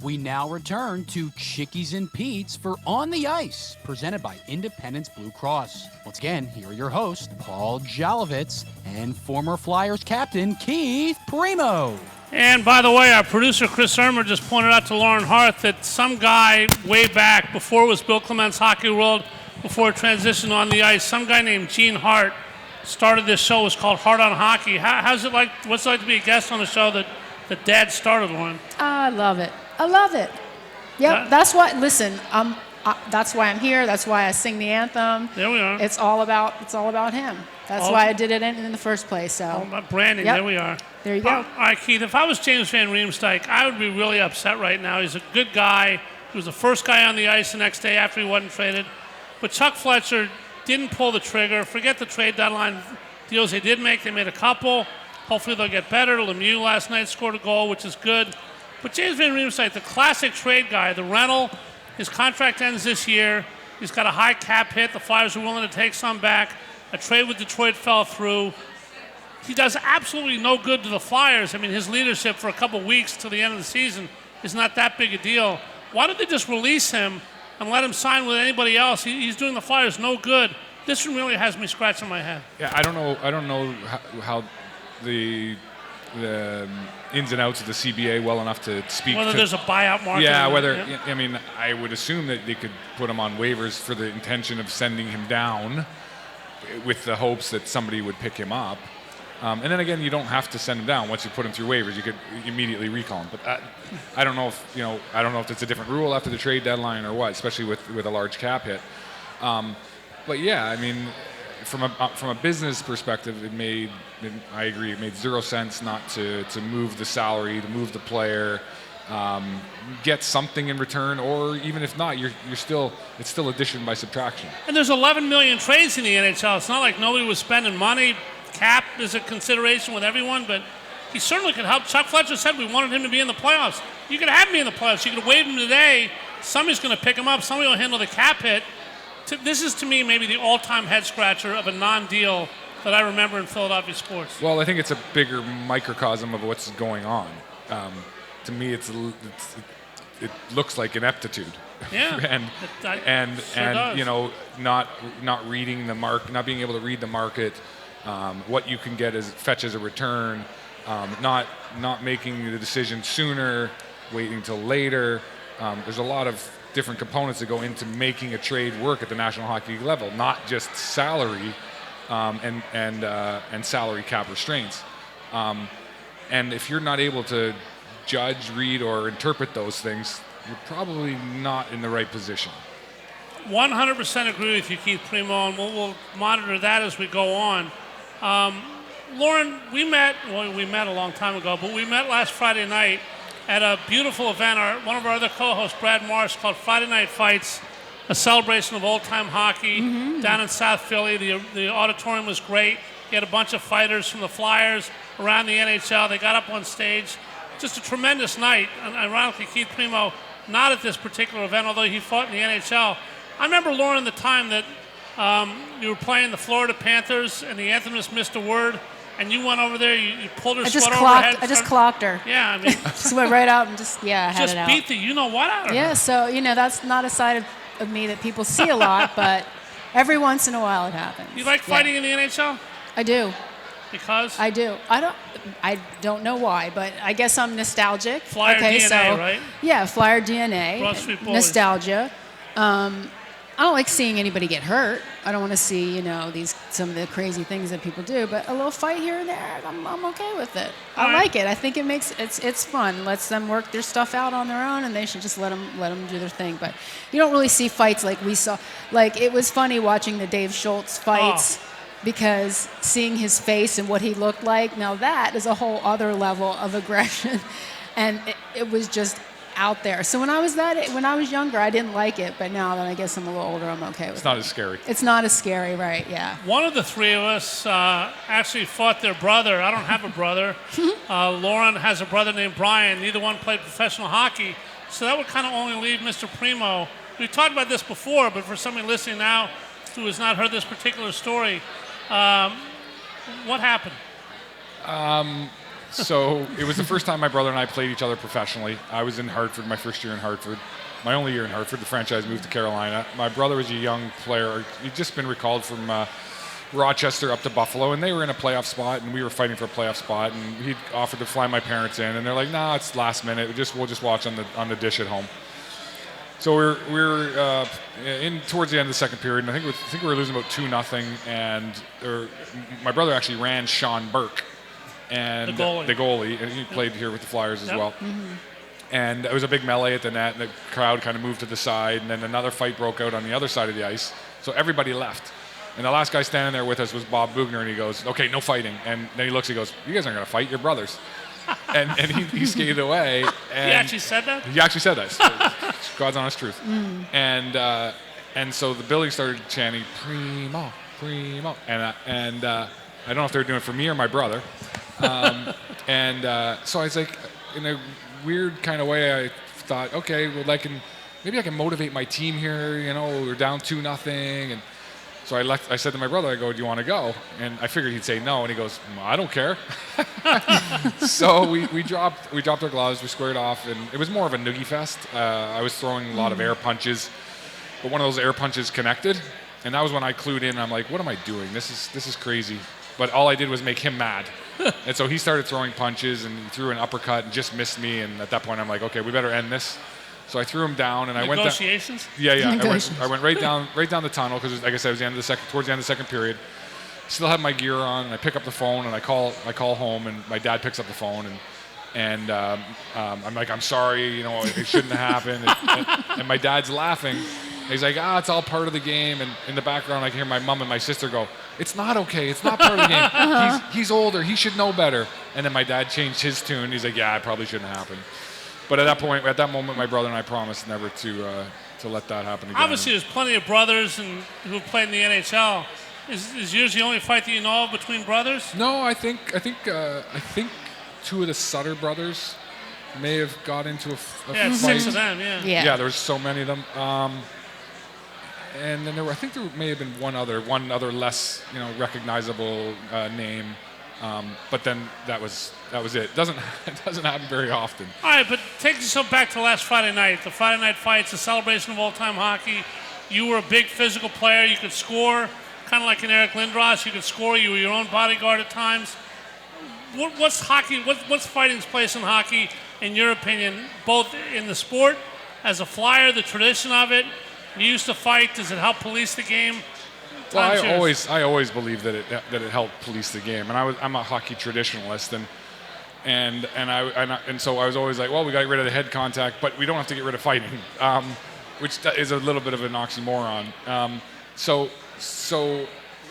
We now return to Chickies and Pete's for On the Ice, presented by Independence Blue Cross. Once again, here are your hosts, Paul Jolovitz and former Flyers captain Keith Primeau. And by the way, our producer Chris Irmer just pointed out to Lauren Hart that some guy way back, before it was Bill Clement's Hockey World, before it transitioned On the Ice, some guy named Gene Hart started this show. It was called Hart on Hockey. How's it like? What's it like to be a guest on a show that Dad started, Lauren? I love it. I love it. Yep, that's why. Listen, that's why I'm here. That's why I sing the anthem. There we are. It's all about him. That's why I did it in the first place. So. All about branding. Yep. There we are. There you go. All right, Keith. If I was James Van Riemsdyk, I would be really upset right now. He's a good guy. He was the first guy on the ice the next day after he wasn't traded. But Chuck Fletcher didn't pull the trigger. Forget the trade deadline deals they did make. They made a couple. Hopefully they'll get better. Lemieux last night scored a goal, which is good. But James Van Riemsdyk, the classic trade guy, the rental, his contract ends this year. He's got a high cap hit. The Flyers are willing to take some back. A trade with Detroit fell through. He does absolutely no good to the Flyers. I mean, his leadership for a couple weeks to the end of the season is not that big a deal. Why don't they just release him and let him sign with anybody else? He's doing the Flyers no good. This one really has me scratching my head. Yeah, I don't know how the ins and outs of the CBA well enough to speak whether to, there's a buyout market. Yeah, I mean, I would assume that they could put him on waivers for the intention of sending him down with the hopes that somebody would pick him up. And then again, you don't have to send him down. Once you put him through waivers, you could immediately recall him. But I don't know if it's a different rule after the trade deadline or what, especially with a large cap hit. But yeah, I mean, from a business perspective, I agree, it made zero sense not to move the salary, to move the player, get something in return, or even if not, it's still addition by subtraction. And there's 11 million trades in the NHL. It's not like nobody was spending money. Cap is a consideration with everyone, but he certainly could help. Chuck Fletcher said we wanted him to be in the playoffs. You could have me in the playoffs. You could waive him today. Somebody's going to pick him up. Somebody will handle the cap hit. This is, to me, maybe the all-time head-scratcher of a non-deal that I remember in Philadelphia sports. Well, I think it's a bigger microcosm of what's going on. To me, it looks like ineptitude. Yeah, and does. You know, not reading the market, not being able to read the market, what you can get fetch as a return, not making the decision sooner, waiting till later. There's a lot of different components that go into making a trade work at the National Hockey League level, not just salary and salary cap restraints. And if you're not able to judge, read, or interpret those things, you're probably not in the right position. 100% agree with you, Keith Primeau, and we'll monitor that as we go on. Lauren, we met a long time ago, but we met last Friday night at a beautiful event. One of our other co-hosts, Brad Morris, called Friday Night Fights, a celebration of old-time hockey down in South Philly. The auditorium was great. He had a bunch of fighters from the Flyers around the NHL. They got up on stage. Just a tremendous night. And ironically, Keith Primeau, not at this particular event, although he fought in the NHL. I remember, Lauren, the time that you were playing the Florida Panthers and the anthem missed a word, and you went over there, you pulled her sweater over her head. I just clocked her. Yeah, I mean. Just went right out and had it out. Beat the you-know-what out of her. Yeah, so, that's not a side of me that people see a lot, but every once in a while it happens. You like fighting in the NHL? I do. Because? I do. I don't know why, but I guess I'm nostalgic. Flyer DNA, right? Yeah, Flyer DNA. Broad Street Bullies. Nostalgia. I don't like seeing anybody get hurt. I don't want to see, some of the crazy things that people do, but a little fight here and there, I'm okay with it. I like it. I think it's fun. Lets them work their stuff out on their own, and they should just let them do their thing. But you don't really see fights like we saw. Like, it was funny watching the Dave Schultz fights. Because seeing his face and what he looked like, now that is a whole other level of aggression. And it was just out there. So when I was younger, I didn't like it, but now that I guess I'm a little older, I'm okay with it. It's not as scary. It's not as scary, right? Yeah. One of the three of us actually fought their brother. I don't have a brother. Lauren has a brother named Brian. Neither one played professional hockey. So that would kind of only leave Mr. Primeau. We talked about this before, but for somebody listening now who has not heard this particular story, what happened? So it was the first time my brother and I played each other professionally. I was in Hartford, my first year in Hartford. My only year in Hartford. The franchise moved to Carolina. My brother was a young player. He'd just been recalled from Rochester up to Buffalo, and they were in a playoff spot, and we were fighting for a playoff spot, and he'd offered to fly my parents in, and they're like, "Nah, it's last minute. We'll just watch on the dish at home." So we're in towards the end of the second period, and I think we were losing about 2-0, and my brother actually ran Sean Burke, and the goalie, and he played here with the Flyers as well. Mm-hmm. And it was a big melee at the net, and the crowd kind of moved to the side, and then another fight broke out on the other side of the ice. So everybody left. And the last guy standing there with us was Bob Bugner, and he goes, "Okay, no fighting." And then he looks, he goes, "You guys aren't going to fight, you're brothers." and he skated away. And He actually said that? He actually said that. It's God's honest truth. And so the building started chanting, "Primeau, Primeau." And I don't know if they were doing it for me or my brother. So I was like, in a weird kind of way, I thought, okay, well, maybe I can motivate my team here. You know, we're down 2-0, and so I said to my brother, I go, "Do you want to go?" And I figured he'd say no, and he goes, "I don't care." So we dropped our gloves, we squared off, and it was more of a noogie fest. I was throwing a lot of air punches, but one of those air punches connected, and that was when I clued in. I'm like, "What am I doing? This is crazy." But all I did was make him mad. And so he started throwing punches, and he threw an uppercut and just missed me. And at that point, I'm like, "Okay, we better end this." So I threw him down, and I went down. Negotiations? Yeah. I went right down the tunnel because, like I said, it was towards the end of the second period. Still had my gear on, and I pick up the phone, and I call home, and my dad picks up the phone, and I'm like, "I'm sorry, you know, it shouldn't have happened." And my dad's laughing. He's like, "It's all part of the game." And in the background, I can hear my mom and my sister go, "It's not okay. It's not part of the game. He's older. He should know better." And then my dad changed his tune. He's like, "Yeah, it probably shouldn't happen." But at that moment, my brother and I promised never to let that happen again. Obviously, there's plenty of brothers who have played in the NHL. Is yours the only fight that you know of between brothers? No, I think two of the Sutter brothers may have got into a fight. 6 of them. Yeah, there was so many of them. And then I think there may have been one other less, recognizable name. But then that was it. It doesn't happen very often. All right, but take yourself back to last Friday night. The Friday night fights, the celebration of all-time hockey. You were a big physical player. You could score, kind of like an Eric Lindros. You could score. You were your own bodyguard at times. What's hockey? What's fighting's place in hockey, in your opinion, both in the sport, as a Flyer, the tradition of it? You used to fight. Does it help police the game? Well, I always believed that it helped police the game, and I'm a hockey traditionalist, and so I was always like, well, we got to get rid of the head contact, but we don't have to get rid of fighting, which is a little bit of an oxymoron. So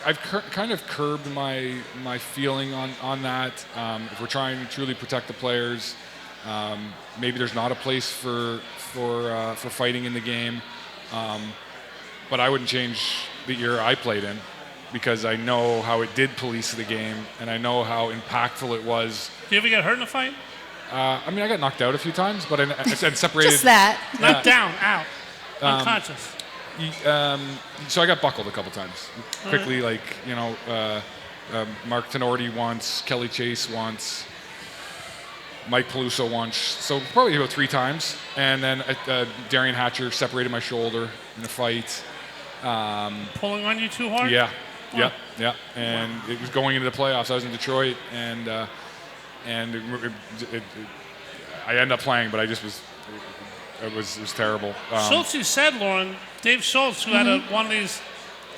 I've kind of curbed my feeling on that. If we're trying to truly protect the players, maybe there's not a place for fighting in the game, but I wouldn't change the year I played in, because I know how it did police the game, and I know how impactful it was. Do you ever get hurt in a fight? I got knocked out a few times, but I said separated. Just that. Knocked down, out, unconscious. So I got buckled a couple times. Quickly, Mark Tenorti once, Kelly Chase once, Mike Peluso once. So probably about 3 times. And then Darian Hatcher separated my shoulder in a fight. Pulling on you too hard? Yeah. And it was going into the playoffs. I was in Detroit, and I ended up playing, but it was terrible. Schultz said, Lauren, Dave Schultz, who had one of these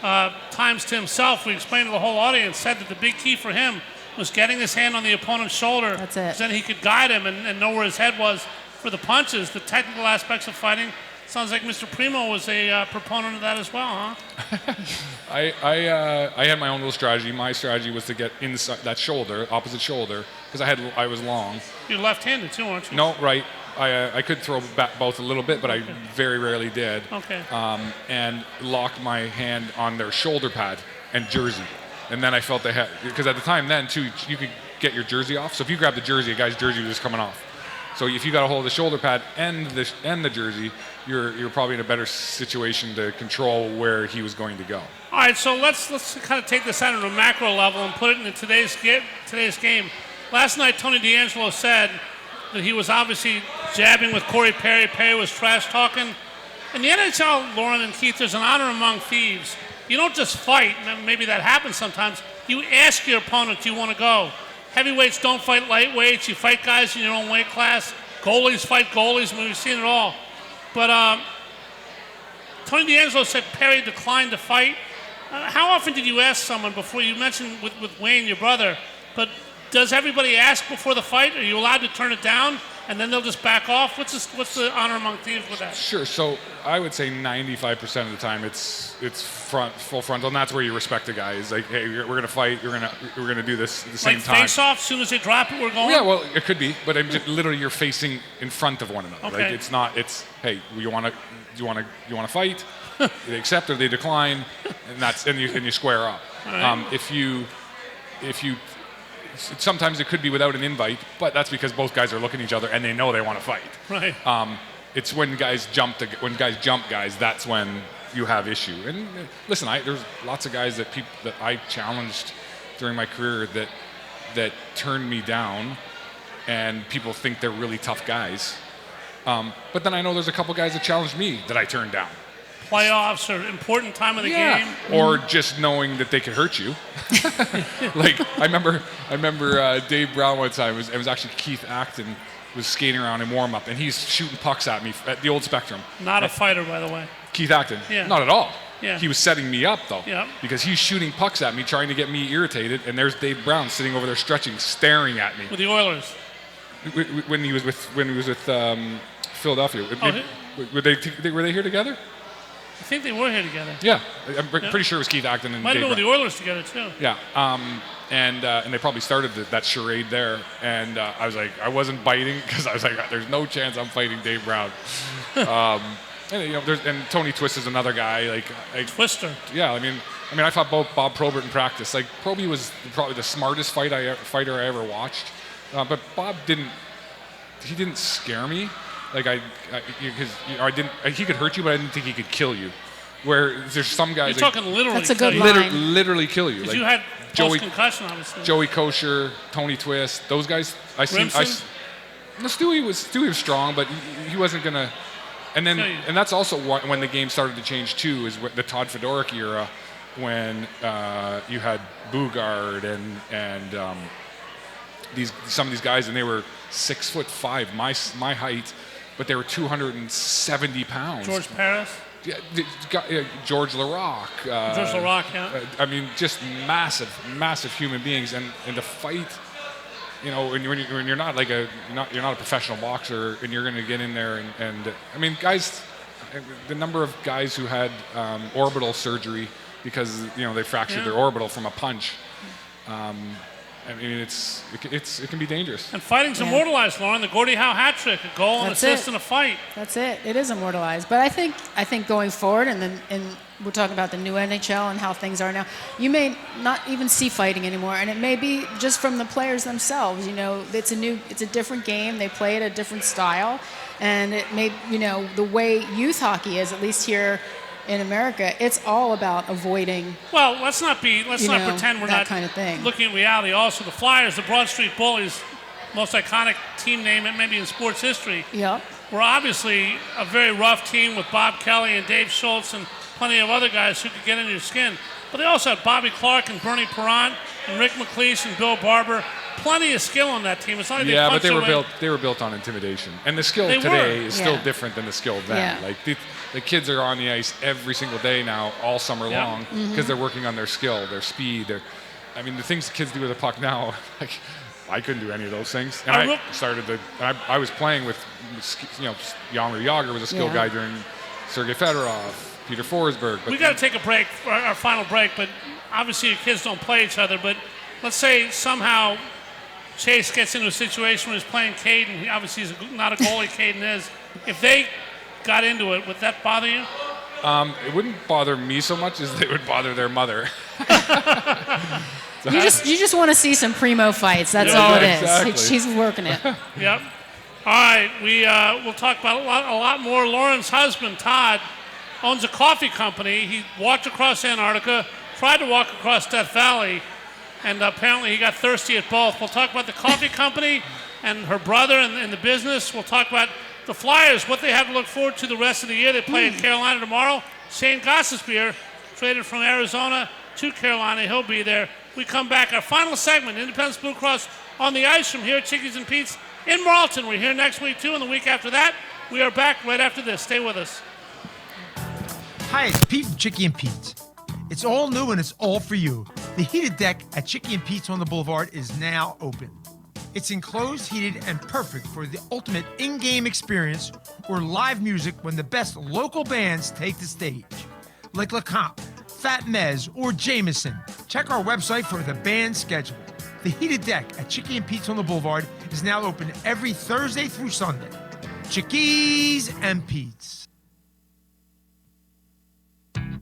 times to himself, we explained to the whole audience, said that the big key for him was getting his hand on the opponent's shoulder. That's it. Then he could guide him and know where his head was for the punches. The technical aspects of fighting. Sounds like Mr. Primeau was a proponent of that as well, huh? I had my own little strategy. My strategy was to get inside that shoulder, opposite shoulder, because I was long. You're left-handed too, aren't you? No, right. I could throw back both a little bit, but I very rarely did. Okay. And locked my hand on their shoulder pad and jersey. And then I felt they had, because at the time then too, you could get your jersey off. So if you grab the jersey, a guy's jersey was just coming off. So if you got a hold of the shoulder pad and the jersey, you're probably in a better situation to control where he was going to go. All right, so let's kind of take this out on a macro level and put it into today's game. Last night, Tony DeAngelo said that he was obviously jabbing with Corey Perry. Perry was trash talking. In the NHL, Lauren and Keith, there's an honor among thieves. You don't just fight. Maybe that happens sometimes. You ask your opponent, do you want to go? Heavyweights don't fight lightweights. You fight guys in your own weight class. Goalies fight goalies. I mean, we've seen it all. But Tony DeAngelo said Perry declined to fight. How often did you ask someone before? You mentioned with Wayne, your brother, but does everybody ask before the fight? Are you allowed to turn it down and then they'll just back off? What's the honor among thieves with that? Sure. So I would say 95% of the time it's full frontal, and that's where you respect the guy. It's like, hey, we're gonna fight. We're gonna do this at the same time. Like face off, as soon as they drop it, we're going. Yeah, well, it could be, but literally you're facing in front of one another. Okay. Like it's not. It's hey, you want to fight? They accept or they decline, and you square up. Right. If you sometimes it could be without an invite, but that's because both guys are looking at each other and they know they want to fight. Right. It's when guys jump guys, that's when you have issue. And listen, there's lots of guys that I challenged during my career that turned me down, and people think they're really tough guys. But then I know there's a couple guys that challenged me that I turned down. Playoffs or important time of the game. Or just knowing that they could hurt you. Like I remember Dave Brown one time. It was actually Keith Acton was skating around in warm up, and he's shooting pucks at me at the old Spectrum. Not a fighter, by the way. Keith Acton. Yeah. Not at all. Yeah. He was setting me up though. Yeah. Because he's shooting pucks at me, trying to get me irritated, and there's Dave Brown sitting over there stretching, staring at me. With the Oilers. When he was with Philadelphia. Were they here together? I think they were here together. Yeah, I'm pretty sure it was Keith Acton and Might Dave have been Brown. with the Oilers together too. Yeah, and they probably started that charade there, and I was like, I wasn't biting because I was like, there's no chance I'm fighting Dave Brown. And Tony Twist is another guy like Twister. Yeah, I mean, I fought Bob Probert in practice. Like Proby was probably the smartest fighter I ever watched, but Bob didn't scare me. Like he could hurt you, but I didn't think he could kill you. Where there's some guys. You're talking literally. That's a good line. Literally kill you. Because you had post-concussion, obviously. Joey Kosher, Tony Twist, those guys. Stewie was strong, but he wasn't gonna. And that's also when the game started to change too. Is the Todd Fedoruk era, when you had Bugard and some of these guys, and they were 6'5", my height. But they were 270 pounds. George Paris? Yeah, George Laraque. George Laraque, yeah. I mean, just massive human beings, and to fight, when you're not like you're not a professional boxer, and you're going to get in there and I mean, guys, the number of guys who had orbital surgery because they fractured their orbital from a punch. I mean, it can be dangerous. And fighting's immortalized, Lauren. The Gordie Howe hat trick, a goal, an assist, and a fight. That's it. It is immortalized. But I think going forward, and we're talking about the new NHL and how things are now, you may not even see fighting anymore, and it may be just from the players themselves. It's a different game. They play it a different style, and it may, the way youth hockey is, at least here in America, it's all about avoiding. Well, let's not pretend we're not kind of thing. Looking at reality. Also, the Flyers, the Broad Street Bullies, most iconic team name maybe in sports history. Yep. We're obviously a very rough team with Bob Kelly and Dave Schultz and plenty of other guys who could get into your skin. But they also had Bobby Clark and Bernie Perrant and Rick McLeish and Bill Barber. Plenty of skill on that team. It's not like but they were built on intimidation, and the skill today is still different than the skill then. Yeah. Like the kids are on the ice every single day now, all summer long, because they're working on their skill, their speed. The things the kids do with the puck now, like I couldn't do any of those things. And I was playing with, Jaromir Jagr was a skill guy during Sergei Fedorov, Peter Forsberg. But we got to take a break, our final break. But obviously, your kids don't play each other. But let's say somehow Chase gets into a situation where he's playing Caden. Obviously, he's not a goalie, Caden is. If they got into it, would that bother you? It wouldn't bother me so much as it would bother their mother. You just want to see some Primeau fights. That's all it is. Exactly. She's working it. Yep. All right, we'll talk about a lot more. Lauren's husband, Todd, owns a coffee company. He walked across Antarctica, tried to walk across Death Valley, and apparently he got thirsty at both. We'll talk about the coffee company and her brother and the business. We'll talk about the Flyers, what they have to look forward to the rest of the year. They play in Carolina tomorrow. Shane Gostisbehere, traded from Arizona to Carolina. He'll be there. We come back. Our final segment, Independence Blue Cross on the ice from here at Chickies and Pete's in Marlton. We're here next week, too, and the week after that. We are back right after this. Stay with us. Hi, it's Pete from Chickie and Pete's. It's all new and it's all for you. The heated deck at Chickie and Pete's on the Boulevard is now open. It's enclosed, heated, and perfect for the ultimate in-game experience or live music when the best local bands take the stage. Like LeComp, Fat Mez, or Jameson. Check our website for the band schedule. The heated deck at Chickie and Pete's on the Boulevard is now open every Thursday through Sunday. Chickies and Pete's.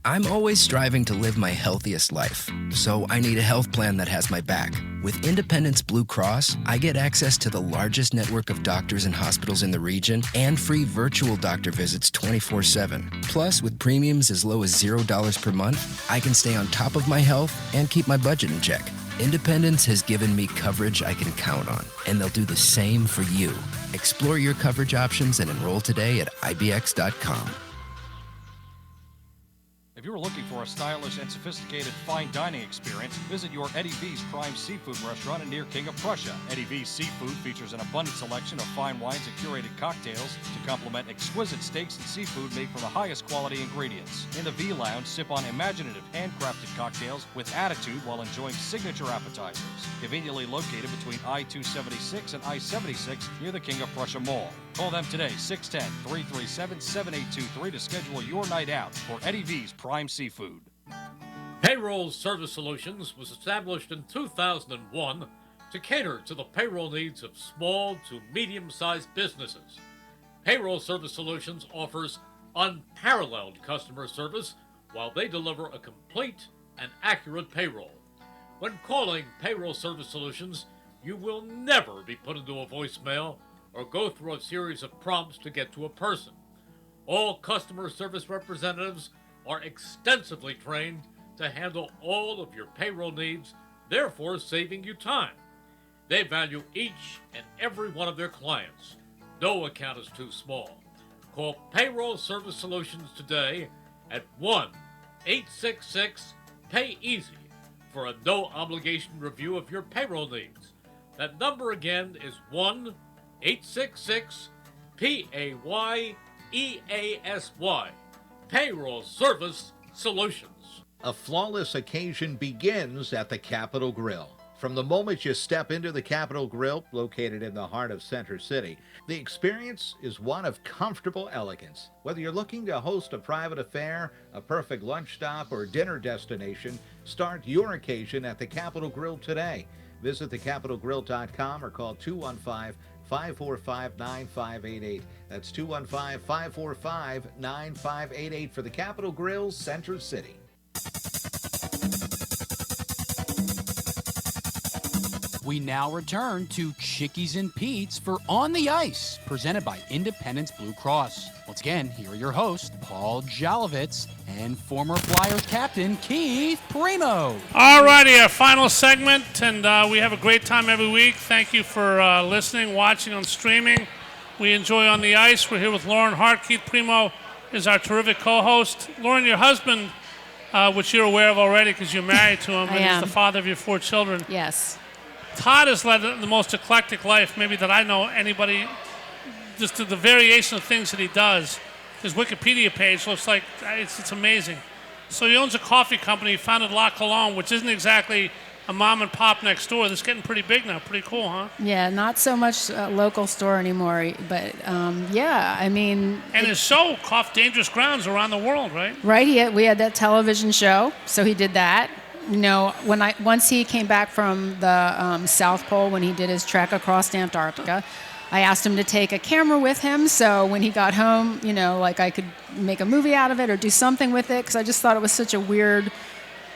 I'm always striving to live my healthiest life, so I need a health plan that has my back. With Independence Blue Cross, I get access to the largest network of doctors and hospitals in the region and free virtual doctor visits 24/7. Plus, with premiums as low as $0 per month, I can stay on top of my health and keep my budget in check. Independence has given me coverage I can count on, and they'll do the same for you. Explore your coverage options and enroll today at ibx.com. If you're looking for a stylish and sophisticated fine dining experience, visit your Eddie V's Prime Seafood restaurant near King of Prussia. Eddie V's Seafood features an abundant selection of fine wines and curated cocktails to complement exquisite steaks and seafood made from the highest quality ingredients. In the V Lounge, sip on imaginative handcrafted cocktails with attitude while enjoying signature appetizers. Conveniently located between I-276 and I-76 near the King of Prussia Mall. Call them today, 610-337-7823 to schedule your night out for Eddie V's Prime Seafood. Payroll Service Solutions was established in 2001 to cater to the payroll needs of small to medium-sized businesses. Payroll Service Solutions offers unparalleled customer service while they deliver a complete and accurate payroll. When calling Payroll Service Solutions, you will never be put into a voicemail or go through a series of prompts to get to a person. All customer service representatives are extensively trained to handle all of your payroll needs, therefore saving you time. They value each and every one of their clients. No account is too small. Call Payroll Service Solutions today at 1-866-PAY-EASY for a no-obligation review of your payroll needs. That number again is 1-866-PAYEASY. Payroll Service Solutions. A flawless occasion begins at the Capitol Grill. From the moment you step into the Capitol Grill, located in the heart of Center City, the experience is one of comfortable elegance. Whether you're looking to host a private affair, a perfect lunch stop, or dinner destination, start your occasion at the Capitol Grill today. Visit thecapitolgrill.com or call 215-545-9588. That's 215-545-9588 for the Capitol Grill, Center City. We now return to Chickies and Pete's for On the Ice, presented by Independence Blue Cross. Once again, here are your hosts, Paul Jolovitz and former Flyers captain Keith Primeau. All righty, our final segment, and we have a great time every week. Thank you for listening, watching on streaming. We enjoy On the Ice. We're here with Lauren Hart. Keith Primeau is our terrific co-host. Lauren, your husband, which you're aware of already because you're married to him, and he's the father of your 4 children. Yes. Todd has led the most eclectic life maybe that I know anybody. Just the variation of things that he does. His Wikipedia page looks like it's amazing. So he owns a coffee company. He founded La Colombe, which isn't exactly a mom and pop next door. This is getting pretty big now. Pretty cool, huh? Yeah, not so much a local store anymore, but yeah, I mean. And his show, Cough Dangerous Grounds, around the world, right? Right, we had that television show, so he did that. once he came back from the South Pole, when he did his trek across Antarctica, I asked him to take a camera with him, so when he got home, I could make a movie out of it or do something with it, because I just thought it was such a weird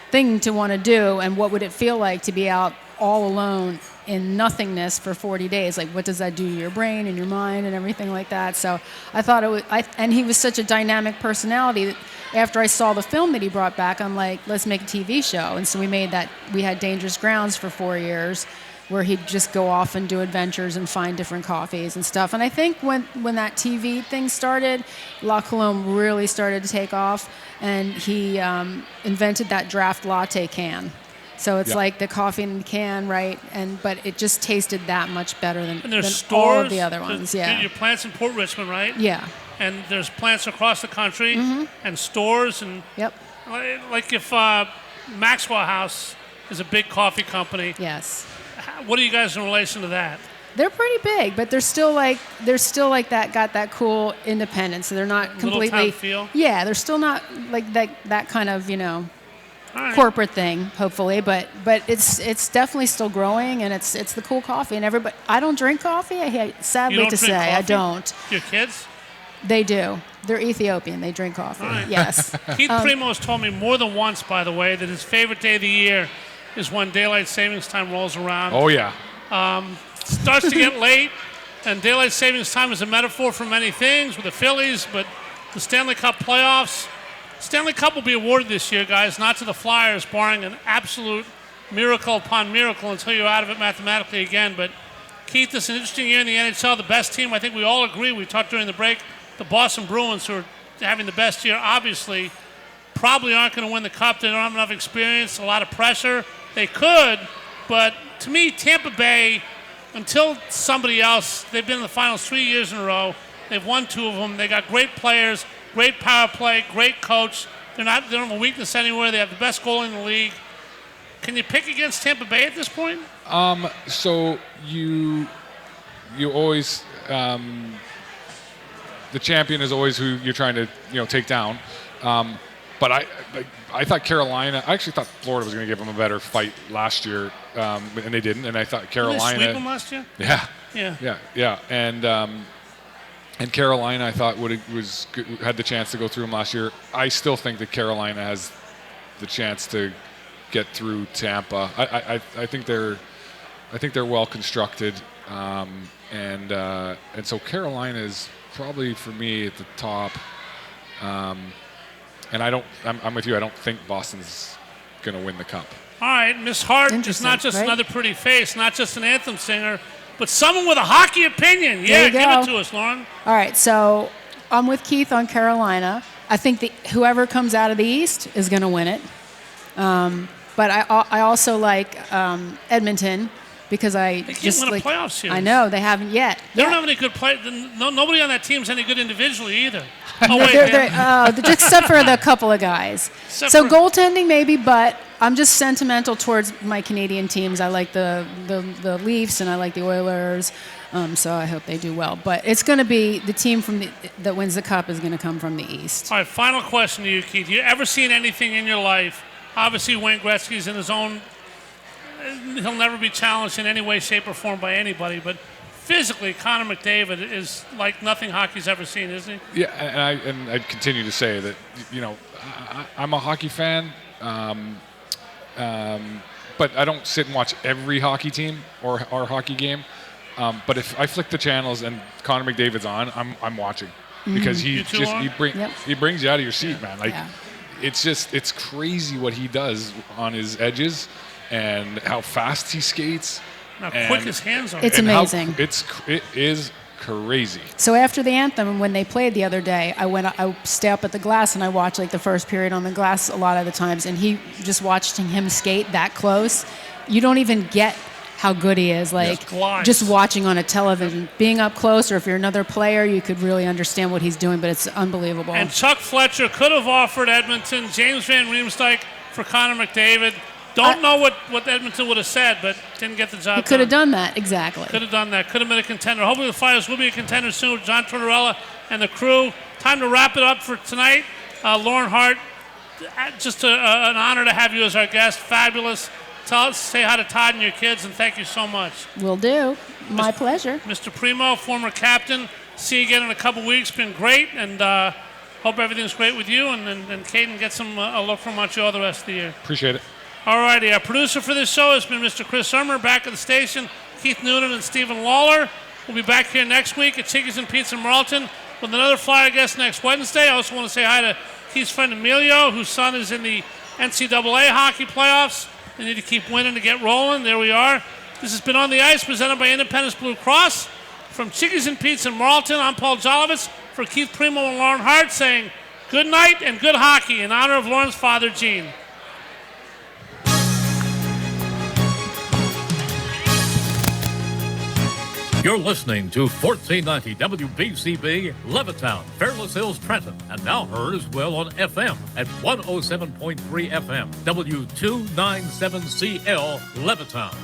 thing to want to do, and what would it feel like to be out all alone in nothingness for 40 days? Like, what does that do to your brain and your mind and everything like that? So I thought it was, and he was such a dynamic personality that after I saw the film that he brought back, I'm like, let's make a TV show. And so we had Dangerous Grounds for 4 years, where he'd just go off and do adventures and find different coffees and stuff. And I think when that TV thing started, La Colombe really started to take off, and he invented that draft latte can. So it's like the coffee in the can, right? But it just tasted that much better than all of the other ones. Yeah. Your plants in Port Richmond, right? Yeah. And there's plants across the country and stores and. Yep. Like if Maxwell House is a big coffee company. Yes. What are you guys in relation to that? They're pretty big, but they're still like that. Got that cool independence. So they're not completely. Little town feel. Yeah, they're still not like that kind of corporate thing, hopefully, but it's definitely still growing, and it's the cool coffee, and everybody. I don't drink coffee. Sadly to say, I don't. Your kids? They do. They're Ethiopian. They drink coffee. Right. Yes. Keith Primeau has told me more than once, by the way, that his favorite day of the year is when daylight savings time rolls around. Oh yeah. Starts to get late, and daylight savings time is a metaphor for many things with the Phillies, but the Stanley Cup playoffs. Stanley Cup will be awarded this year, guys, not to the Flyers, barring an absolute miracle upon miracle until you're out of it mathematically again. But, Keith, it's an interesting year in the NHL. The best team, I think we all agree, we talked during the break, the Boston Bruins, who are having the best year, obviously, probably aren't going to win the Cup. They don't have enough experience, a lot of pressure. They could, but to me, Tampa Bay, until somebody else, they've been in the finals 3 years in a row. They've won 2 of them. They got great players, great power play, great coach. They don't have a weakness anywhere. They have the best goalie in the league. Can you pick against Tampa Bay at this point? So you always the champion is always who you're trying to take down. But I thought Carolina. I actually thought Florida was going to give them a better fight last year, and they didn't. And I thought Carolina. Did they sweep them last year? Yeah. And Carolina, I thought had the chance to go through them last year. I still think that Carolina has the chance to get through Tampa. I think they're well constructed, and so Carolina is probably for me at the top. And I'm with you. I don't think Boston's going to win the Cup. All right, Miss Hart is not just another pretty face, not just an anthem singer, but someone with a hockey opinion. Yeah, give it to us, Lauren. All right, so I'm with Keith on Carolina. I think whoever comes out of the East is going to win it. But I also like Edmonton because they can't win a playoff series. I know they haven't yet. They don't have any good play. Nobody on that team's any good individually either. Oh wait, except for the couple of guys. So goaltending maybe, but I'm just sentimental towards my Canadian teams. I like the Leafs and I like the Oilers. So I hope they do well. But it's going to be the team that wins the Cup is going to come from the East. All right, final question to you, Keith. You ever seen anything in your life? Obviously, Wayne Gretzky's in his own. He'll never be challenged in any way, shape, or form by anybody. But physically, Connor McDavid is like nothing hockey's ever seen, isn't he? Yeah, and I continue to say that I'm a hockey fan, but I don't sit and watch every hockey team or hockey game. But if I flick the channels and Connor McDavid's on, I'm watching because he brings you out of your seat, man. Like it's crazy what he does on his edges and how fast he skates. How quick his hands are. It's amazing. It is crazy. So after the anthem, when they played the other day, I stay up at the glass and I watch like the first period on the glass a lot of the times, and just watching him skate that close, you don't even get how good he is. Like just watching on a television, being up close, or if you're another player, you could really understand what he's doing. But it's unbelievable. And Chuck Fletcher could have offered Edmonton James Van Riemsdyk for Connor McDavid. Don't know what Edmonton would have said, but didn't get the job done. He could have done that, exactly. Could have done that. Could have been a contender. Hopefully the Flyers will be a contender soon with John Tortorella and the crew. Time to wrap it up for tonight. Lauren Hart, just an honor to have you as our guest. Fabulous. Say hi to Todd and your kids, and thank you so much. Will do. My pleasure. Mr. Primeau, former captain. See you again in a couple weeks. Been great, and hope everything's great with you. And Caden gets a look from Montreal the rest of the year. Appreciate it. All righty. Our producer for this show has been Mr. Chris Summer, back at the station. Keith Noonan and Stephen Lawler. We'll be back here next week at Chickies and Pete's in Marlton with another Flyer guest next Wednesday. I also want to say hi to Keith's friend Emilio, whose son is in the NCAA hockey playoffs. They need to keep winning to get rolling. There we are. This has been On the Ice, presented by Independence Blue Cross. From Chickies and Pete's in Marlton, I'm Paul Jolovitz. For Keith Primeau and Lauren Hart, saying good night and good hockey in honor of Lauren's father, Gene. You're listening to 1490 WBCB, Levittown, Fairless Hills, Trenton, and now heard as well on FM at 107.3 FM, W297CL, Levittown.